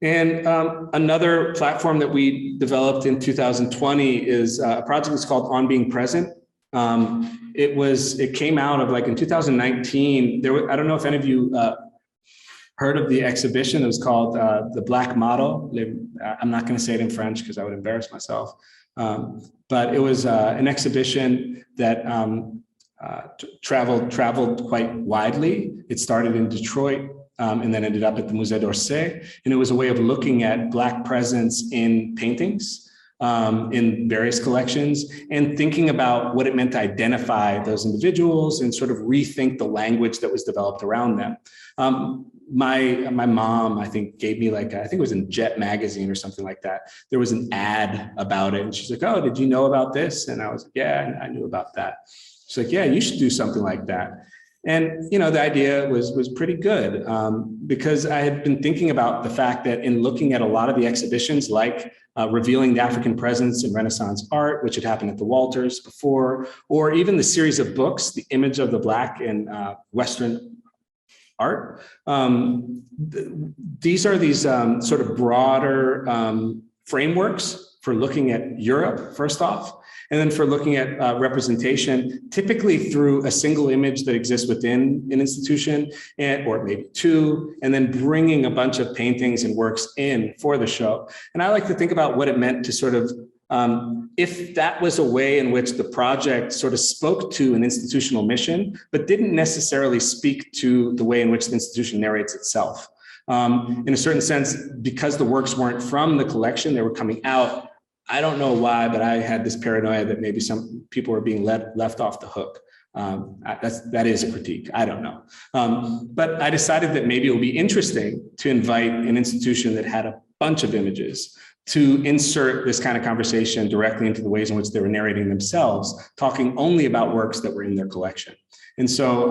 And another platform that we developed in 2020 is a project that's called On Being Present. It came out of like in 2019, I don't know if any of you heard of the exhibition. It was called The Black Model. I'm not going to say it in French because I would embarrass myself. But it was an exhibition that traveled quite widely. It started in Detroit, and then ended up at the Musée d'Orsay. And it was a way of looking at Black presence in paintings, in various collections, and thinking about what it meant to identify those individuals and sort of rethink the language that was developed around them. My mom, I think, gave me I think it was in Jet magazine or something like that. There was an ad about it. And she's like, "Oh, did you know about this?" And I was like, "Yeah, I knew about that." She's like, "Yeah, you should do something like that." And, the idea was pretty good because I had been thinking about the fact that in looking at a lot of the exhibitions like revealing the African presence in Renaissance art, which had happened at the Walters before, or even the series of books, The Image of the Black in Western Art. These are these sort of broader frameworks for looking at Europe, first off, and then for looking at representation, typically through a single image that exists within an institution, or maybe two, and then bringing a bunch of paintings and works in for the show. And I like to think about what it meant to sort of, if that was a way in which the project sort of spoke to an institutional mission, but didn't necessarily speak to the way in which the institution narrates itself. In a certain sense, because the works weren't from the collection, they were coming out. I don't know why, but I had this paranoia that maybe some people were being left off the hook. That is a critique. I don't know. But I decided that maybe it would be interesting to invite an institution that had a bunch of images to insert this kind of conversation directly into the ways in which they were narrating themselves, talking only about works that were in their collection. And so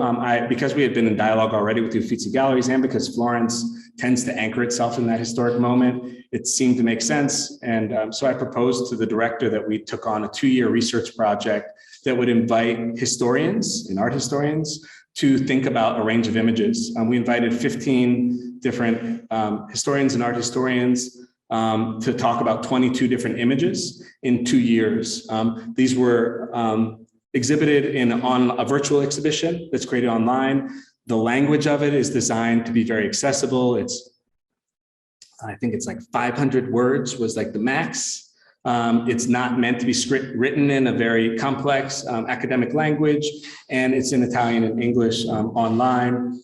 because we had been in dialogue already with the Uffizi Galleries, and because Florence tends to anchor itself in that historic moment, it seemed to make sense. And so I proposed to the director that we took on a 2-year research project that would invite historians and art historians to think about a range of images. We invited 15 different historians and art historians to talk about 22 different images in 2 years. These were exhibited on a virtual exhibition that's created online. The language of it is designed to be very accessible. I think it's like 500 words was like the max. It's not meant to be written in a very complex academic language, and it's in Italian and English online.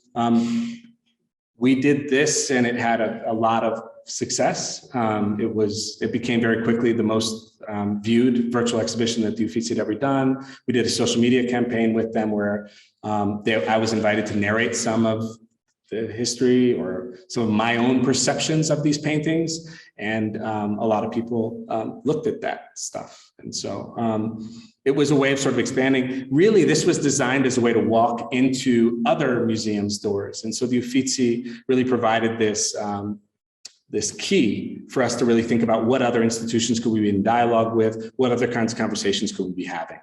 We did this and it had a lot of success. It became very quickly the most viewed virtual exhibition that the Uffizi had ever done. We did a social media campaign with them where I was invited to narrate some of the history or some of my own perceptions of these paintings. And a lot of people looked at that stuff. And so it was a way of sort of expanding. Really, this was designed as a way to walk into other museums' doors. And so the Uffizi really provided this key for us to really think about what other institutions could we be in dialogue with, what other kinds of conversations could we be having.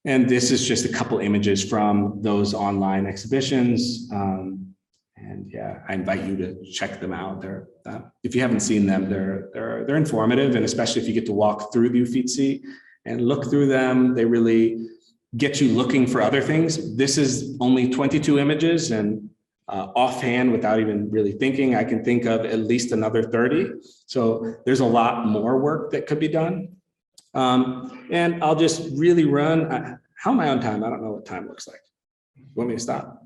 And this is just a couple images from those online exhibitions. And yeah, I invite you to check them out. If you haven't seen them, they're informative, and especially if you get to walk through the Uffizi and look through them, they really get you looking for other things. This is only 22 images, and offhand, without even really thinking, I can think of at least another 30. So there's a lot more work that could be done. And I'll just really run. How am I on time? I don't know what time looks like. You want me to stop?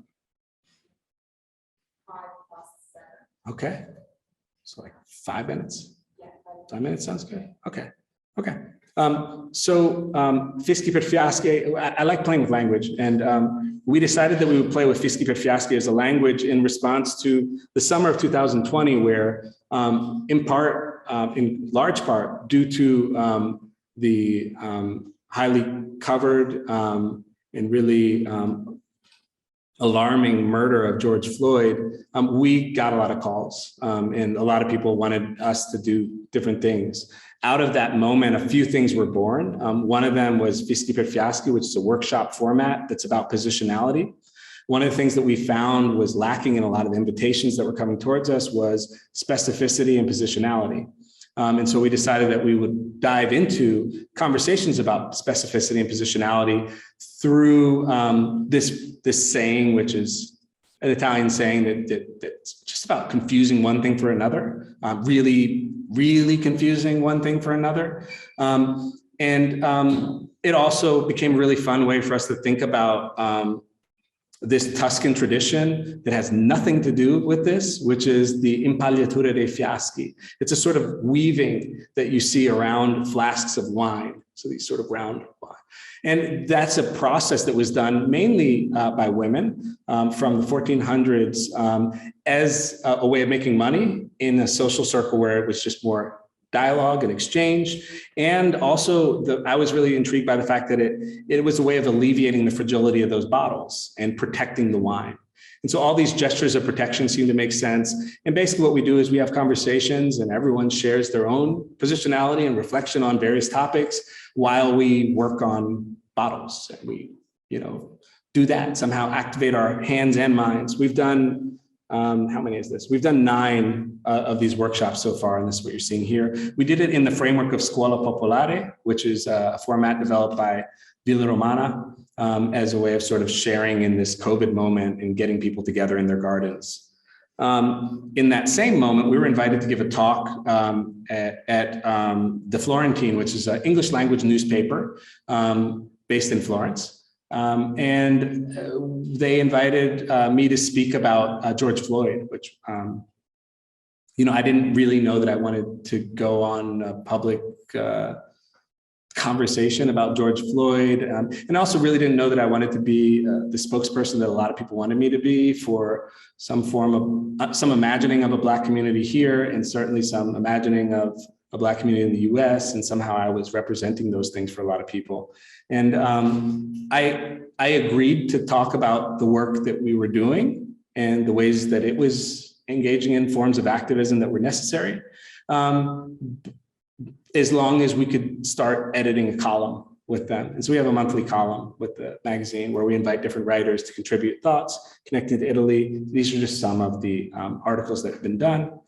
5+7. Okay. So like 5 minutes? Yeah. 5 minutes sounds good. Okay. Okay. Fischi per Fiasco, I like playing with language, and we decided that we would play with Fischi per Fiasco as a language in response to the summer of 2020, where in large part, due to the highly covered and really alarming murder of George Floyd, we got a lot of calls, and a lot of people wanted us to do different things. Out of that moment, a few things were born. One of them was Fischi per Fiasco, which is a workshop format that's about positionality. One of the things that we found was lacking in a lot of invitations that were coming towards us was specificity and positionality. And so we decided that we would dive into conversations about specificity and positionality through this saying, which is an Italian saying that's just about confusing one thing for another, really confusing one thing for another. It also became a really fun way for us to think about this Tuscan tradition that has nothing to do with this, which is the Impagliatura dei Fiaschi. It's a sort of weaving that you see around flasks of wine. So these sort of round wine. And that's a process that was done mainly by women from the 1400s as a way of making money in a social circle where it was just more dialogue and exchange. And also I was really intrigued by the fact that it was a way of alleviating the fragility of those bottles and protecting the wine. And so all these gestures of protection seem to make sense. And basically what we do is we have conversations and everyone shares their own positionality and reflection on various topics while we work on bottles. And we, do that, somehow activate our hands and minds. We've done, how many is this? We've done 9 of these workshops so far, and this is what you're seeing here. We did it in the framework of Scuola Popolare, which is a format developed by Villa Romana as a way of sort of sharing in this COVID moment and getting people together in their gardens. In that same moment, we were invited to give a talk at the Florentine, which is an English language newspaper based in Florence. And they invited me to speak about George Floyd, which, I didn't really know that I wanted to go on a public conversation about George Floyd. And also really didn't know that I wanted to be the spokesperson that a lot of people wanted me to be for some form of, some imagining of a Black community here, and certainly some imagining of a Black community in the US, and somehow I was representing those things for a lot of people. And I agreed to talk about the work that we were doing and the ways that it was engaging in forms of activism that were necessary, as long as we could start editing a column with them. And so we have a monthly column with the magazine where we invite different writers to contribute thoughts connected to Italy. These are just some of the articles that have been done.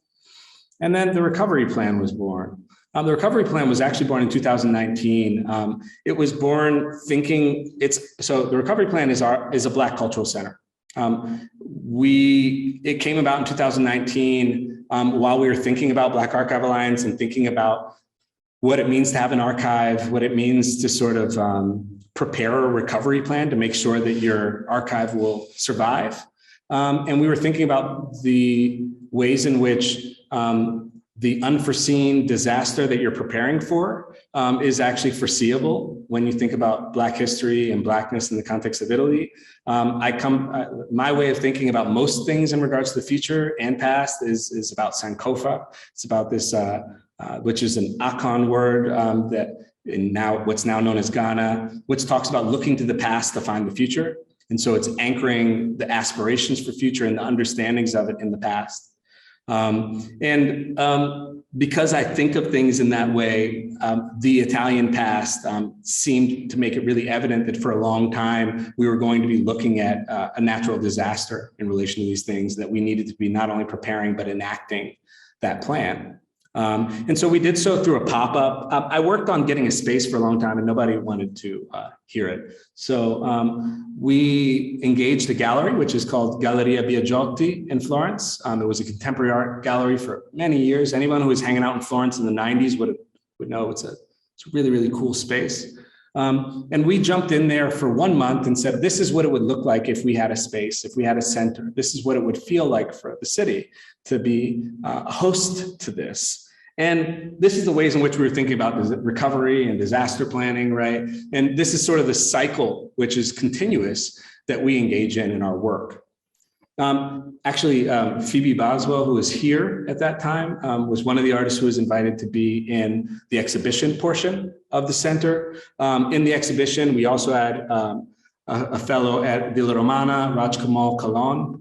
And then the recovery plan was born. The recovery plan was actually born in 2019. It was born thinking so the recovery plan is a Black cultural center. It came about in 2019 while we were thinking about Black Archive Alliance and thinking about what it means to have an archive, what it means to sort of prepare a recovery plan to make sure that your archive will survive. And we were thinking about the ways in which the unforeseen disaster that you're preparing for is actually foreseeable when you think about Black history and Blackness in the context of Italy. My way of thinking about most things in regards to the future and past is about Sankofa. It's about this, which is an Akan word what's now known as Ghana, which talks about looking to the past to find the future. And so it's anchoring the aspirations for future and the understandings of it in the past. Because I think of things in that way, the Italian past seemed to make it really evident that for a long time, we were going to be looking at a natural disaster in relation to these things, that we needed to be not only preparing, but enacting that plan. And so we did so through a pop-up. I worked on getting a space for a long time and nobody wanted to hear it. So we engaged a gallery, which is called Galleria Biagiotti in Florence. It was a contemporary art gallery for many years. Anyone who was hanging out in Florence in the 90s would know it's a really, really cool space. And we jumped in there for 1 month and said, this is what it would look like if we had a space, if we had a center. This is what it would feel like for the city to be a host to this. And this is the ways in which we were thinking about recovery and disaster planning, right? And this is sort of the cycle, which is continuous, that we engage in our work. Actually, Phoebe Boswell, who was here at that time, was one of the artists who was invited to be in the exhibition portion of the center. In the exhibition, we also had a fellow at Villa Romana, Rajkamal Kalon.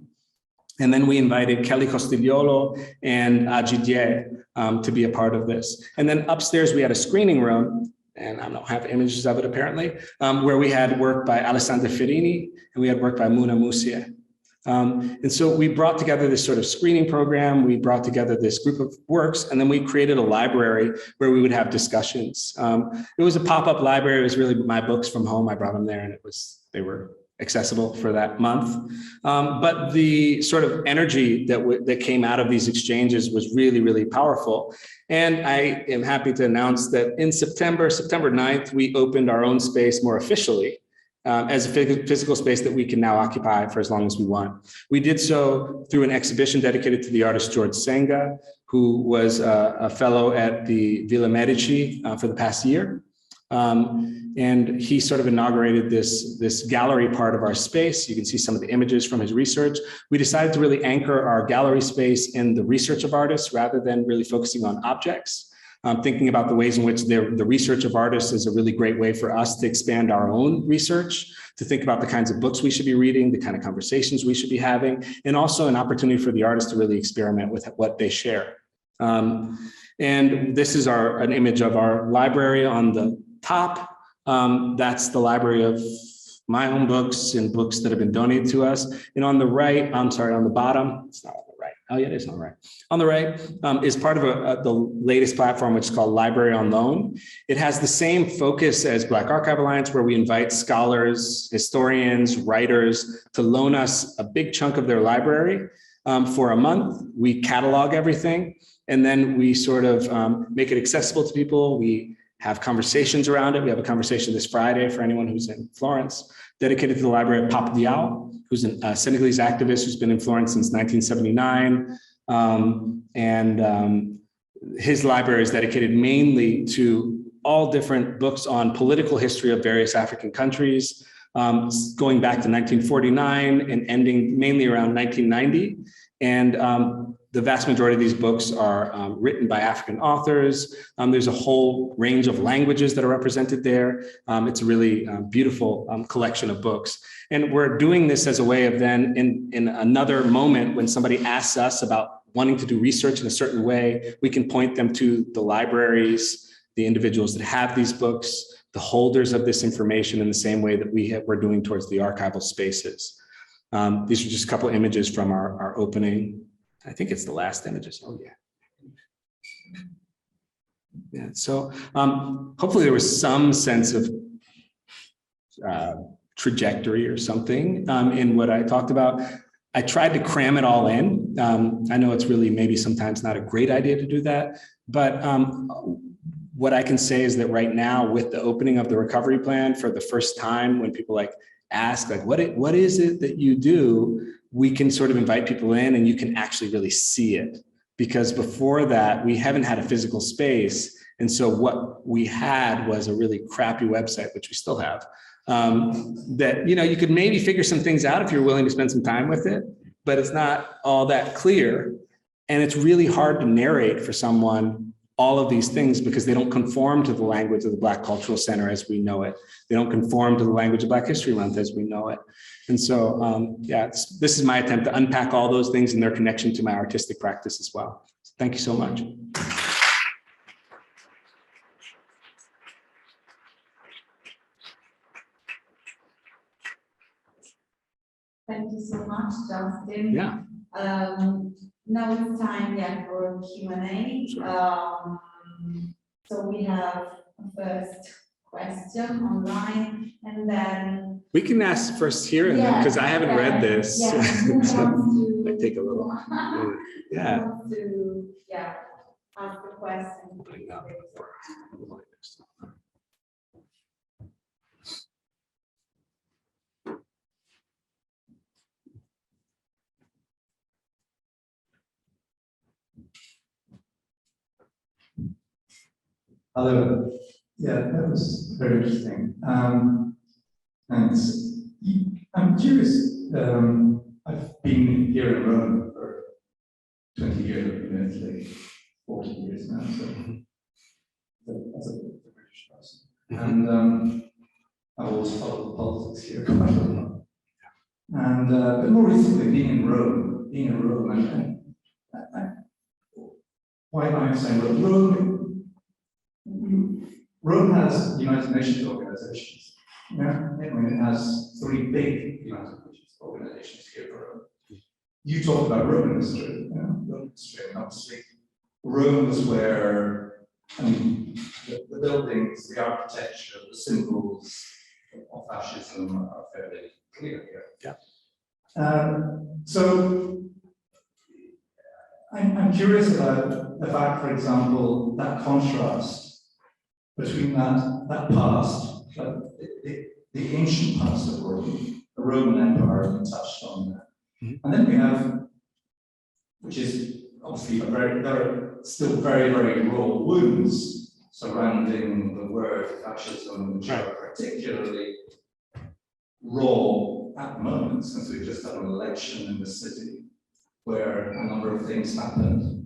And then we invited Kelly Costigliolo and Ajidye to be a part of this. And then upstairs, we had a screening room, and I don't have images of it apparently, where we had work by Alessandra Ferini and we had work by Muna Musia. And so we brought together this sort of screening program. We brought together this group of works, and then we created a library where we would have discussions. It was a pop-up library. It was really my books from home. I brought them there, and they were accessible for that month. But the sort of energy that came out of these exchanges was really, really powerful. And I am happy to announce that in September 9th, we opened our own space more officially as a physical space that we can now occupy for as long as we want. We did so through an exhibition dedicated to the artist George Senga, who was a fellow at the Villa Medici for the past year. And he sort of inaugurated this gallery part of our space. You can see some of the images from his research. We decided to really anchor our gallery space in the research of artists rather than really focusing on objects. thinking about the ways in which the research of artists is a really great way for us to expand our own research, to think about the kinds of books we should be reading, the kind of conversations we should be having, and also an opportunity for the artists to really experiment with what they share. And this is an image of our library on the top. That's the library of my own books and books that have been donated to us. And on the right, I'm sorry, on the bottom, it's not on the right. Oh yeah, it is on the right. On the right is part of the latest platform, which is called Library on Loan. It has the same focus as Black Archive Alliance, where we invite scholars, historians, writers to loan us a big chunk of their library for a month. We catalog everything, and then we sort of make it accessible to people. We have conversations around it. We have a conversation this Friday for anyone who's in Florence, dedicated to the library of Papa Diaw, who's a Senegalese activist who's been in Florence since 1979. His library is dedicated mainly to all different books on political history of various African countries, going back to 1949 and ending mainly around 1990. And the vast majority of these books are written by African authors. There's a whole range of languages that are represented there. It's a really beautiful collection of books. And we're doing this as a way of then, in another moment when somebody asks us about wanting to do research in a certain way, we can point them to the libraries, the individuals that have these books, the holders of this information in the same way that we're doing towards the archival spaces. These are just a couple images from our opening. I think it's the last images. Oh yeah. Yeah, so hopefully there was some sense of trajectory or something in what I talked about. I tried to cram it all in. I know it's really maybe sometimes not a great idea to do that, but what I can say is that right now with the opening of the recovery plan for the first time, when people ask what is it that you do, we can sort of invite people in and you can actually really see it. Because before that, we haven't had a physical space. And so what we had was a really crappy website, which we still have, that, you could maybe figure some things out if you're willing to spend some time with it, but it's not all that clear. And it's really hard to narrate for someone all of these things because they don't conform to the language of the Black Cultural Center as we know it. They don't conform to the language of Black History Month as we know it. And so, this is my attempt to unpack all those things and their connection to my artistic practice as well. So thank you so much. Thank you so much, Justin. Yeah. Now it's time for Q&A. So we have a first question online, and then we can ask first here, and then because I haven't read this, so I take a little. Yeah. Ask the question. Hello. Yeah, that was very interesting. Thanks. I'm curious. I've been here in Rome for 20 years. I've been in Italy 40 years now. So as a British person, and I always follow the politics here quite a lot. And but more recently, being in Rome, and why am I saying Rome? Rome has United Nations organizations. Yeah, I mean, it has 3 big United Nations organizations here for Rome. You talked about Roman history, Roman history, and obviously Rome was where, the buildings, the architecture, the symbols of fascism are fairly clear here. Yeah. So I'm curious about the fact, for example, that contrast between that past, the ancient past of Rome, the Roman Empire, we touched on that. And then we have, which is obviously there are still very, very raw wounds surrounding the word fascism, which are particularly raw at the moment, since we just had an election in the city where a number of things happened.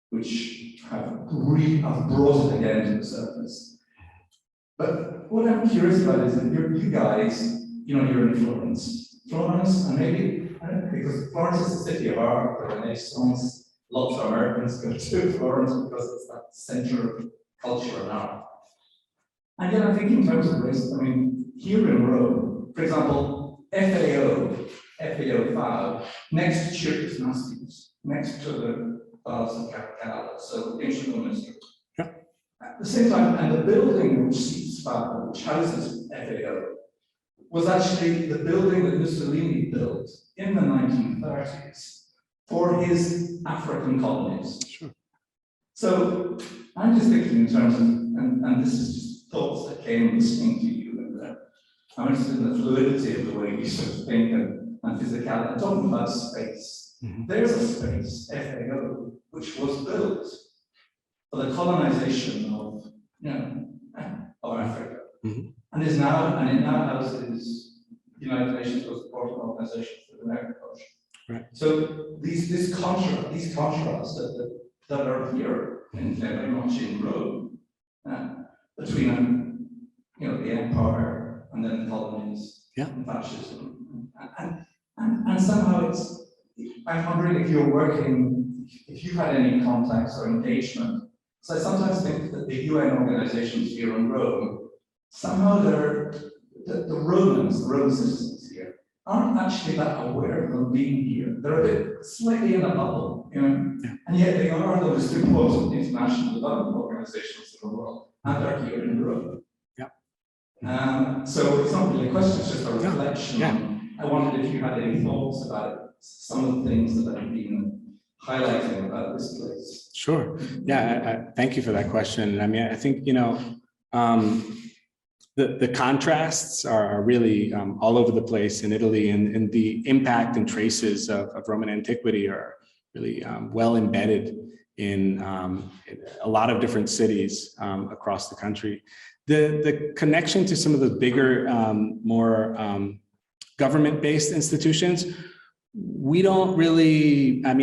which have brought it again to the surface. But what I'm curious about is that you guys, you're in Florence, and maybe, I don't know, because Florence is the city of art, the Renaissance, lots of Americans go to Florence because it's that center of culture and art. And yet I'm thinking in terms of race, I mean, here in Rome, for example, FAO, next to Circus Maximus, next to the Palazzo Capitale, so ancient monastery. Yeah. At the same time, and the building which seats FAO, which houses FAO, was actually the building that Mussolini built in the 1930s for his African colonies. Sure. So I'm just thinking in terms of, and this is just thoughts that came listening to you, and I'm interested in the fluidity of the way you sort of think and physicality. I'm talking about space. Mm-hmm. There's a space, FAO, which was built for the colonization of, of Africa. Mm-hmm. And it now houses United Nations Support Organization for the Agriculture. Right. So these contrasts that are here very much in Rome between the empire and then the colonies and fascism and somehow I'm wondering if you had any contacts or engagement. So I sometimes think that the UN organizations here in Rome, somehow the Roman citizens here aren't actually that aware of them being here. They're a bit slightly in a bubble, and yet they are the most important international development organizations in the world, and they're here in Rome. Yeah. So it's not really a question; it's just a reflection. Yeah. I wondered if you had any thoughts about some of the things that I've been highlighting about this place. Sure. Yeah. Thank you for that question. I mean, I think the contrasts are really all over the place in Italy, and the impact and traces of Roman antiquity are really well embedded in a lot of different cities across the country. The connection to some of the bigger, more government-based institutions, we don't really, I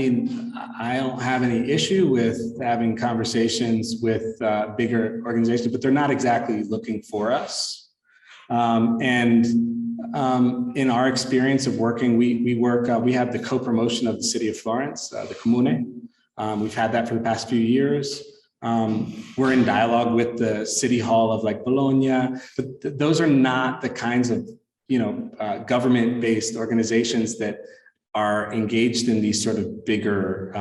don't have any issue with having conversations with bigger organizations, but they're not exactly looking for us. In our experience of working, we have the co-promotion of the city of Florence, the Comune. We've had that for the past few years. We're in dialogue with the city hall of Bologna, but those are not the kinds of government-based organizations that are engaged in these sort of bigger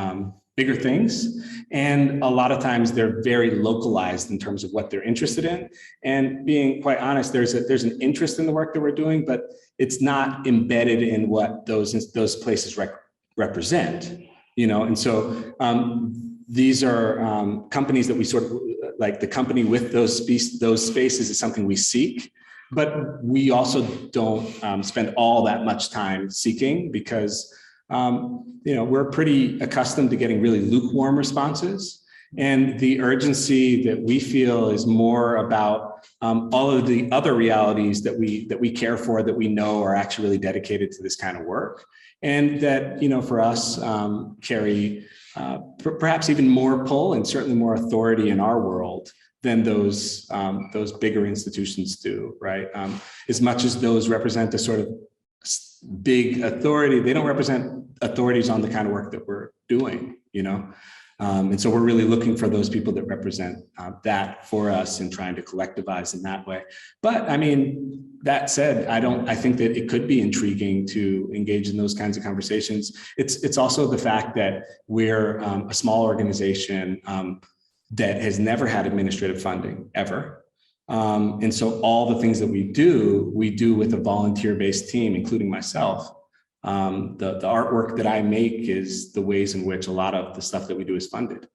things. And a lot of times they're very localized in terms of what they're interested in. And being quite honest, there's an interest in the work that we're doing, but it's not embedded in what those places represent, And so these are companies that we sort of, like the company with those spaces is something we seek. But we also don't spend all that much time seeking because, we're pretty accustomed to getting really lukewarm responses. And the urgency that we feel is more about all of the other realities that we care for, that we know are actually really dedicated to this kind of work. And that, for us, carry perhaps even more pull and certainly more authority in our world than those bigger institutions do, right? As much as those represent a sort of big authority, they don't represent authorities on the kind of work that we're doing, And so we're really looking for those people that represent that for us and trying to collectivize in that way. But that said, I think that it could be intriguing to engage in those kinds of conversations. It's also the fact that we're a small organization that has never had administrative funding ever. And so all the things that we do with a volunteer-based team, including myself. The artwork that I make is the ways in which a lot of the stuff that we do is funded.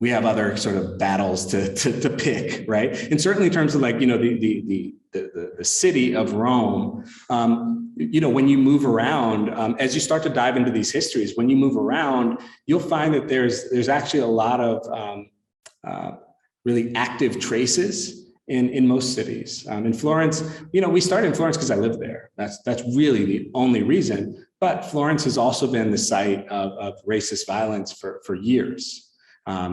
We have other sort of battles to pick, right? And certainly in terms of the city of Rome, when you move around, as you start to dive into these histories, when you move around, you'll find that there's actually a lot of really active traces in most cities. In Florence, we started in Florence because I lived there. That's really the only reason. But Florence has also been the site of racist violence for years.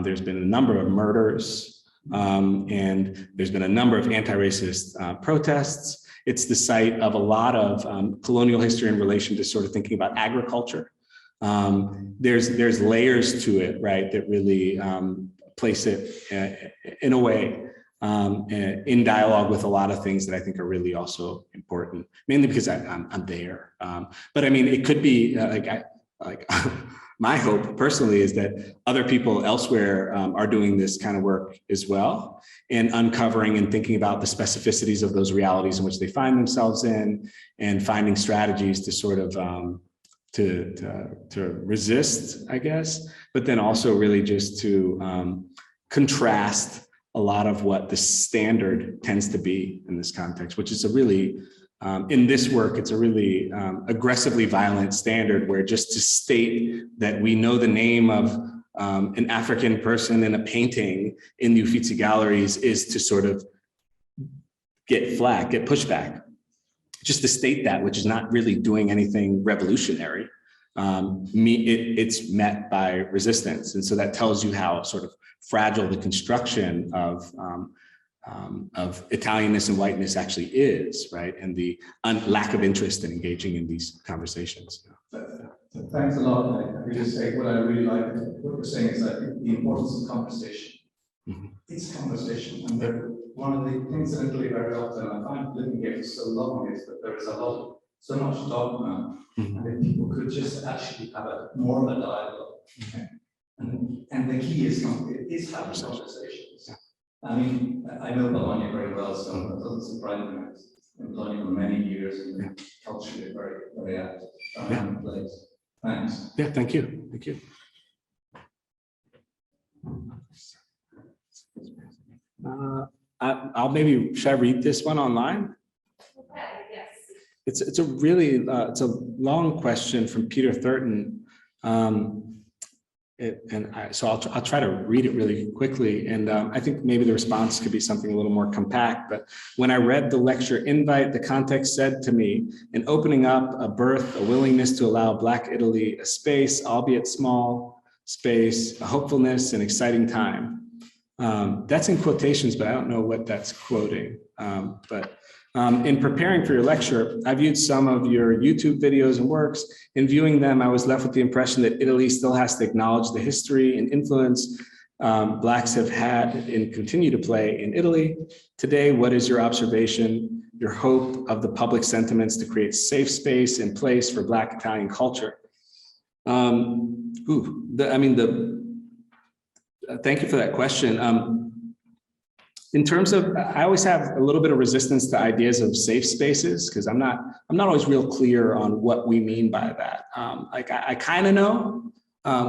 There's been a number of murders, and there's been a number of anti-racist protests. It's the site of a lot of colonial history in relation to sort of thinking about agriculture. There's layers to it, right, that really place it in a way in dialogue with a lot of things that I think are really also important, mainly because I'm there. But I mean, it could be my hope personally is that other people elsewhere are doing this kind of work as well, and uncovering and thinking about the specificities of those realities in which they find themselves in, and finding strategies to sort of to resist, I guess, but then also really just to contrast a lot of what the standard tends to be in this context, which is a really, in this work, it's a really aggressively violent standard where just to state that we know the name of an African person in a painting in the Uffizi galleries is to sort of get pushback. Just to state that, which is not really doing anything revolutionary, it's met by resistance. And so that tells you how sort of fragile the construction of Italianness and whiteness actually is, right? And the lack of interest in engaging in these conversations. Thanks a lot. I could just say what I really like what you're saying is that the importance of conversation. Mm-hmm. It's conversation, and one of the things in Italy very often, I find living here for so long, is that there is so much dogma, mm-hmm. and if people could just actually have more of a dialogue. Okay. And the key is having conversations. Yeah. I mean, I know Bologna very well, so that doesn't surprise me. I've been in Bologna for many years, and yeah. Culturally very, very active. Yeah. Place. Thanks. Yeah, thank you. Thank you. Should I read this one online? Okay, yes. It's a really, it's a long question from Peter Thurton. So I'll try to read it really quickly. And I think maybe the response could be something a little more compact. But when I read the lecture invite, the context said to me, in opening up, a birth, a willingness to allow Black Italy a space, albeit small space, a hopefulness, an exciting time. That's in quotations, but I don't know what that's quoting. In preparing for your lecture, I viewed some of your YouTube videos and works. In viewing them, I was left with the impression that Italy still has to acknowledge the history and influence Blacks have had and continue to play in Italy. Today, what is your observation, your hope of the public sentiments to create safe space and place for Black Italian culture? Thank you for that question. In terms of, I always have a little bit of resistance to ideas of safe spaces because I'm not always real clear on what we mean by that. I kind of know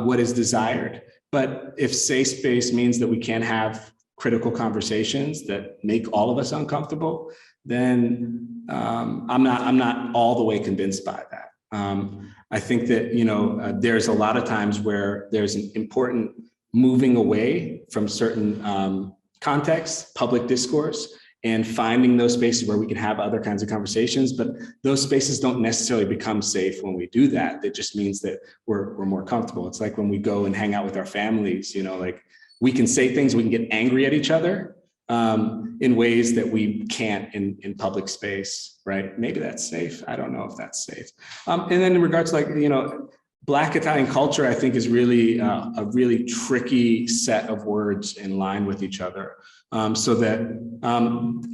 what is desired, but if safe space means that we can't have critical conversations that make all of us uncomfortable, then I'm not all the way convinced by that. I think that there's a lot of times where there's an important moving away from certain context, public discourse, and finding those spaces where we can have other kinds of conversations, but those spaces don't necessarily become safe when we do that. It just means that we're more comfortable. It's like when we go and hang out with our families, like we can say things, we can get angry at each other in ways that we can't in public space, right? Maybe that's safe. I don't know if that's safe. And then in regards to Black Italian culture, I think, is really a really tricky set of words in line with each other. So that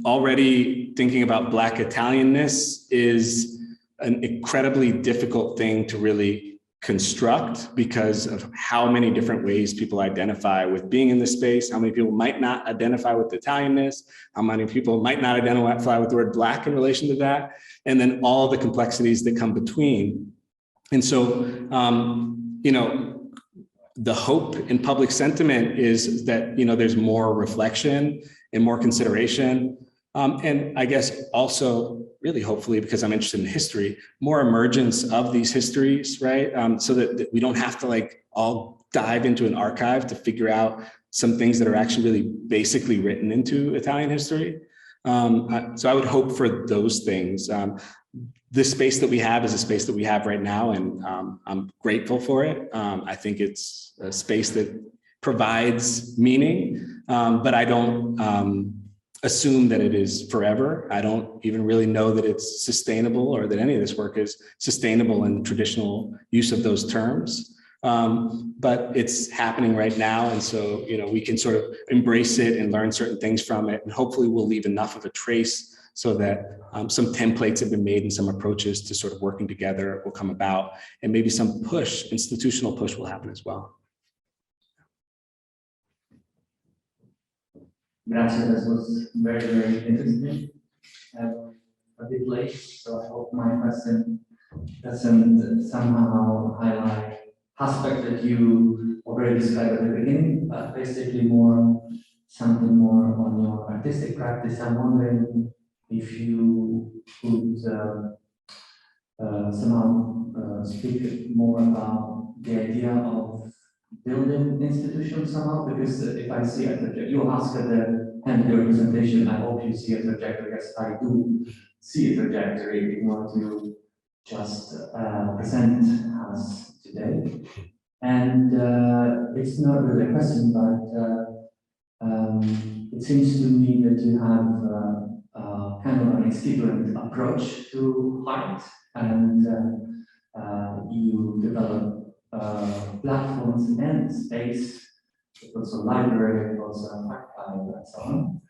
already thinking about Black Italianness is an incredibly difficult thing to really construct because of how many different ways people identify with being in this space, how many people might not identify with Italianness, how many people might not identify with the word Black in relation to that, and then all the complexities that come between. And so, the hope in public sentiment is that, there's more reflection and more consideration. And I guess also really hopefully, because I'm interested in history, more emergence of these histories, right? So that we don't have to all dive into an archive to figure out some things that are actually really basically written into Italian history. So I would hope for those things. this space that we have is a space that we have right now, and I'm grateful for it. I think it's a space that provides meaning, but I don't assume that it is forever. I don't even really know that it's sustainable, or that any of this work is sustainable in traditional use of those terms. But it's happening right now, and so we can sort of embrace it and learn certain things from it, and hopefully we'll leave enough of a trace so that some templates have been made and some approaches to sort of working together will come about, and maybe some institutional push will happen as well. Grazie, that was very, very interesting. A bit late, so I hope my question doesn't somehow highlight aspects that you already described at the beginning, but basically something more on your artistic practice. I'm wondering if you could somehow speak more about the idea of building institutions somehow, because if I see a trajectory, you ask at the end of your presentation, I hope you see a trajectory. Yes, I do see a trajectory in what you just present us today. And it's not really a question, but it seems to me that you have kind of an exuberant approach to art, and you develop platforms and space, also library, also archive, and so on.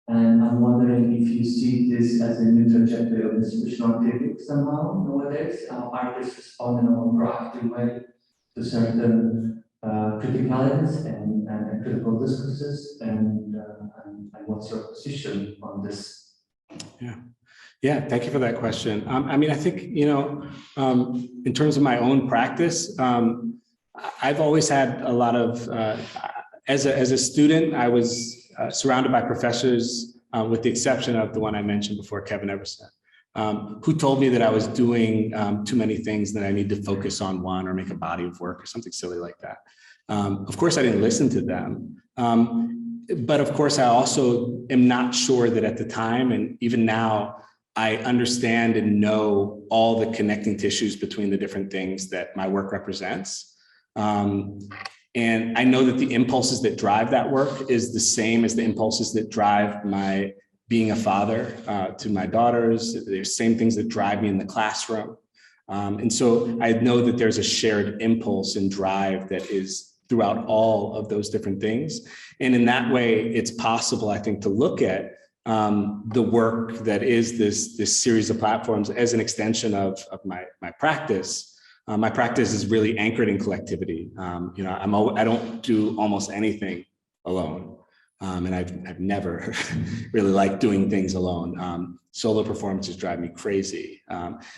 And I'm wondering if you see this as a new trajectory of institutional critique somehow nowadays. Artists respond in a more proactive way to certain criticalities and critical discourses, and what's your position on this? Yeah, thank you for that question. I mean, I think, in terms of my own practice, I've always had a lot of, as a student, I was surrounded by professors, with the exception of the one I mentioned before, Kevin Everson, who told me that I was doing too many things, that I need to focus on one or make a body of work or something silly like that. Of course, I didn't listen to them. But of course, I also am not sure that at the time, and even now, I understand and know all the connecting tissues between the different things that my work represents. And I know that the impulses that drive that work is the same as the impulses that drive my being a father to my daughters. They're the same things that drive me in the classroom. And so I know that there's a shared impulse and drive that is throughout all of those different things. And in that way, it's possible, I think, to look at the work that is this series of platforms as an extension of my practice. My practice is really anchored in collectivity. I don't do almost anything alone, and I've never really liked doing things alone. Solo performances drive me crazy.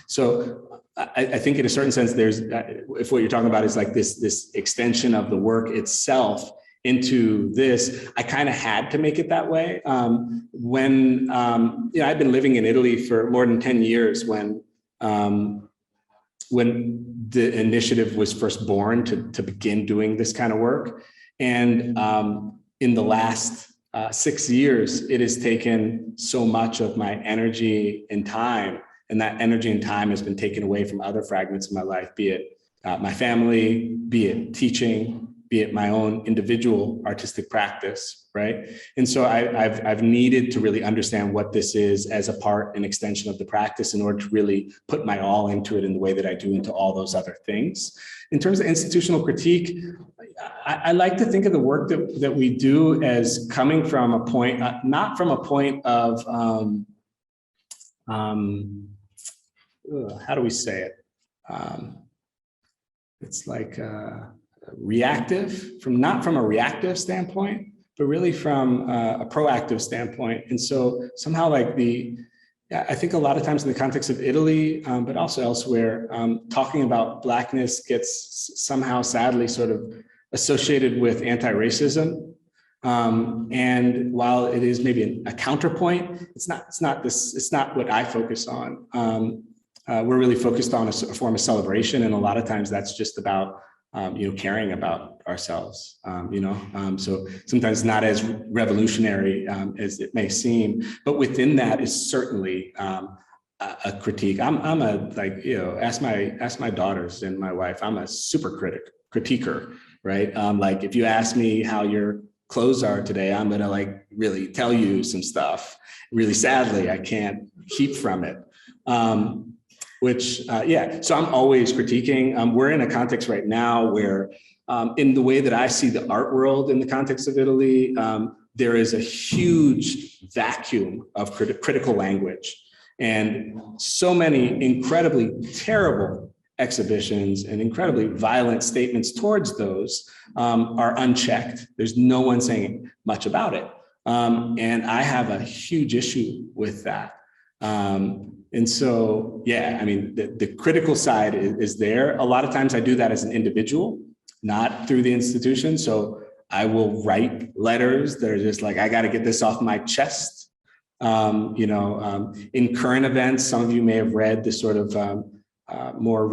So I think in a certain sense, if what you're talking about is like this extension of the work itself into this, I kind of had to make it that way. When I've been living in Italy for more than 10 years when the initiative was first born to begin doing this kind of work. And in the last 6 years, it has taken so much of my energy and time, and that energy and time has been taken away from other fragments of my life, be it my family, be it teaching, be it my own individual artistic practice, right? And so I've needed to really understand what this is as a part and extension of the practice in order to really put my all into it in the way that I do into all those other things. In terms of institutional critique, I like to think of the work that we do as coming from a point, not from a point of, how do we say it? It's like, reactive, not from a reactive standpoint, but really from a proactive standpoint. And so somehow I think a lot of times in the context of Italy, but also elsewhere, talking about Blackness gets somehow sadly sort of associated with anti-racism. And while it is maybe a counterpoint, it's not what I focus on. We're really focused on a form of celebration. And a lot of times that's just about caring about ourselves, so sometimes not as revolutionary as it may seem, but within that is certainly a critique. I'm a, like, you know, ask my daughters and my wife, I'm a super critiquer, right? Like if you ask me how your clothes are today, I'm gonna like really tell you some stuff. Really sadly, I can't keep from it. Yeah, so I'm always critiquing. We're in a context right now where in the way that I see the art world in the context of Italy, there is a huge vacuum of critical language. And so many incredibly terrible exhibitions and incredibly violent statements towards those are unchecked. There's no one saying much about it. And I have a huge issue with that. And so, yeah, I mean, the critical side is there. A lot of times I do that as an individual, not through the institution. So I will write letters that are just like, I got to get this off my chest. In current events, some of you may have read the sort of most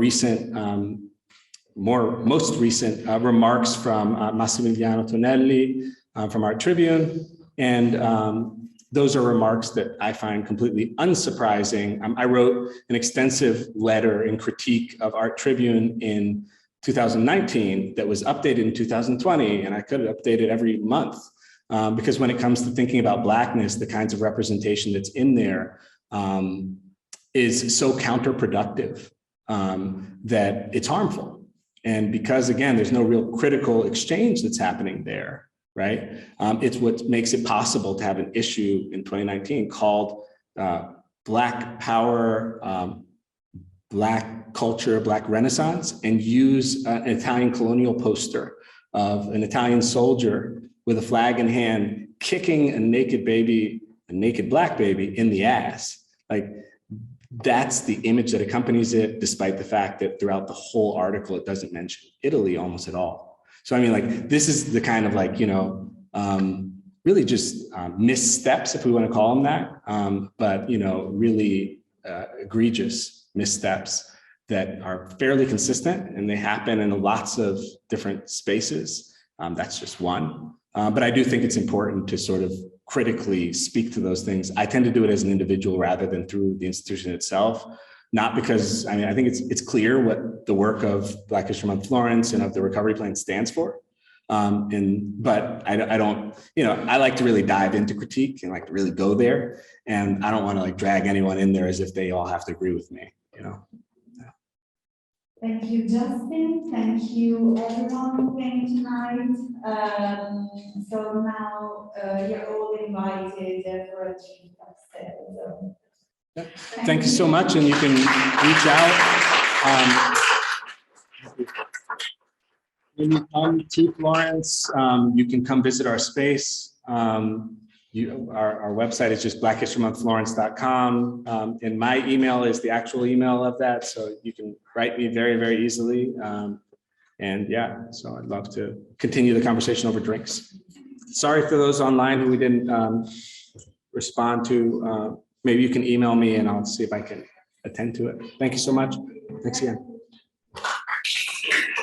recent remarks from Massimiliano Tonelli from Art Tribune. And those are remarks that I find completely unsurprising. I wrote an extensive letter in critique of Art Tribune in 2019 that was updated in 2020, and I could have updated every month. Because when it comes to thinking about Blackness, the kinds of representation that's in there is so counterproductive that it's harmful. And because, again, there's no real critical exchange that's happening there, right? It's what makes it possible to have an issue in 2019 called Black Power, Black Culture, Black Renaissance, and use an Italian colonial poster of an Italian soldier with a flag in hand, kicking a naked baby, a naked Black baby in the ass. Like, that's the image that accompanies it, despite the fact that throughout the whole article, it doesn't mention Italy almost at all. So, I mean, like, this is the kind of like, really just missteps, if we want to call them that, but, really egregious missteps that are fairly consistent, and they happen in lots of different spaces. That's just one. But I do think it's important to sort of critically speak to those things. I tend to do it as an individual rather than through the institution itself. Not because, I mean, I think it's clear what the work of Black History Month Florence and of the Recovery Plan stands for. But I don't, I like to really dive into critique and like to really go there. And I don't want to like drag anyone in there as if they all have to agree with me, Thank you, Justin. Thank you, everyone who came tonight. So now you're all invited for a treat upstairs. So. Thank you so much, and you can reach out. When you come to Florence, you can come visit our space. Our website is just blackhistorymonthflorence.com. And my email is the actual email of that. So you can write me very, very easily. And yeah, so I'd love to continue the conversation over drinks. Sorry for those online who we didn't respond to. Maybe you can email me and I'll see if I can attend to it. Thank you so much. Thanks again.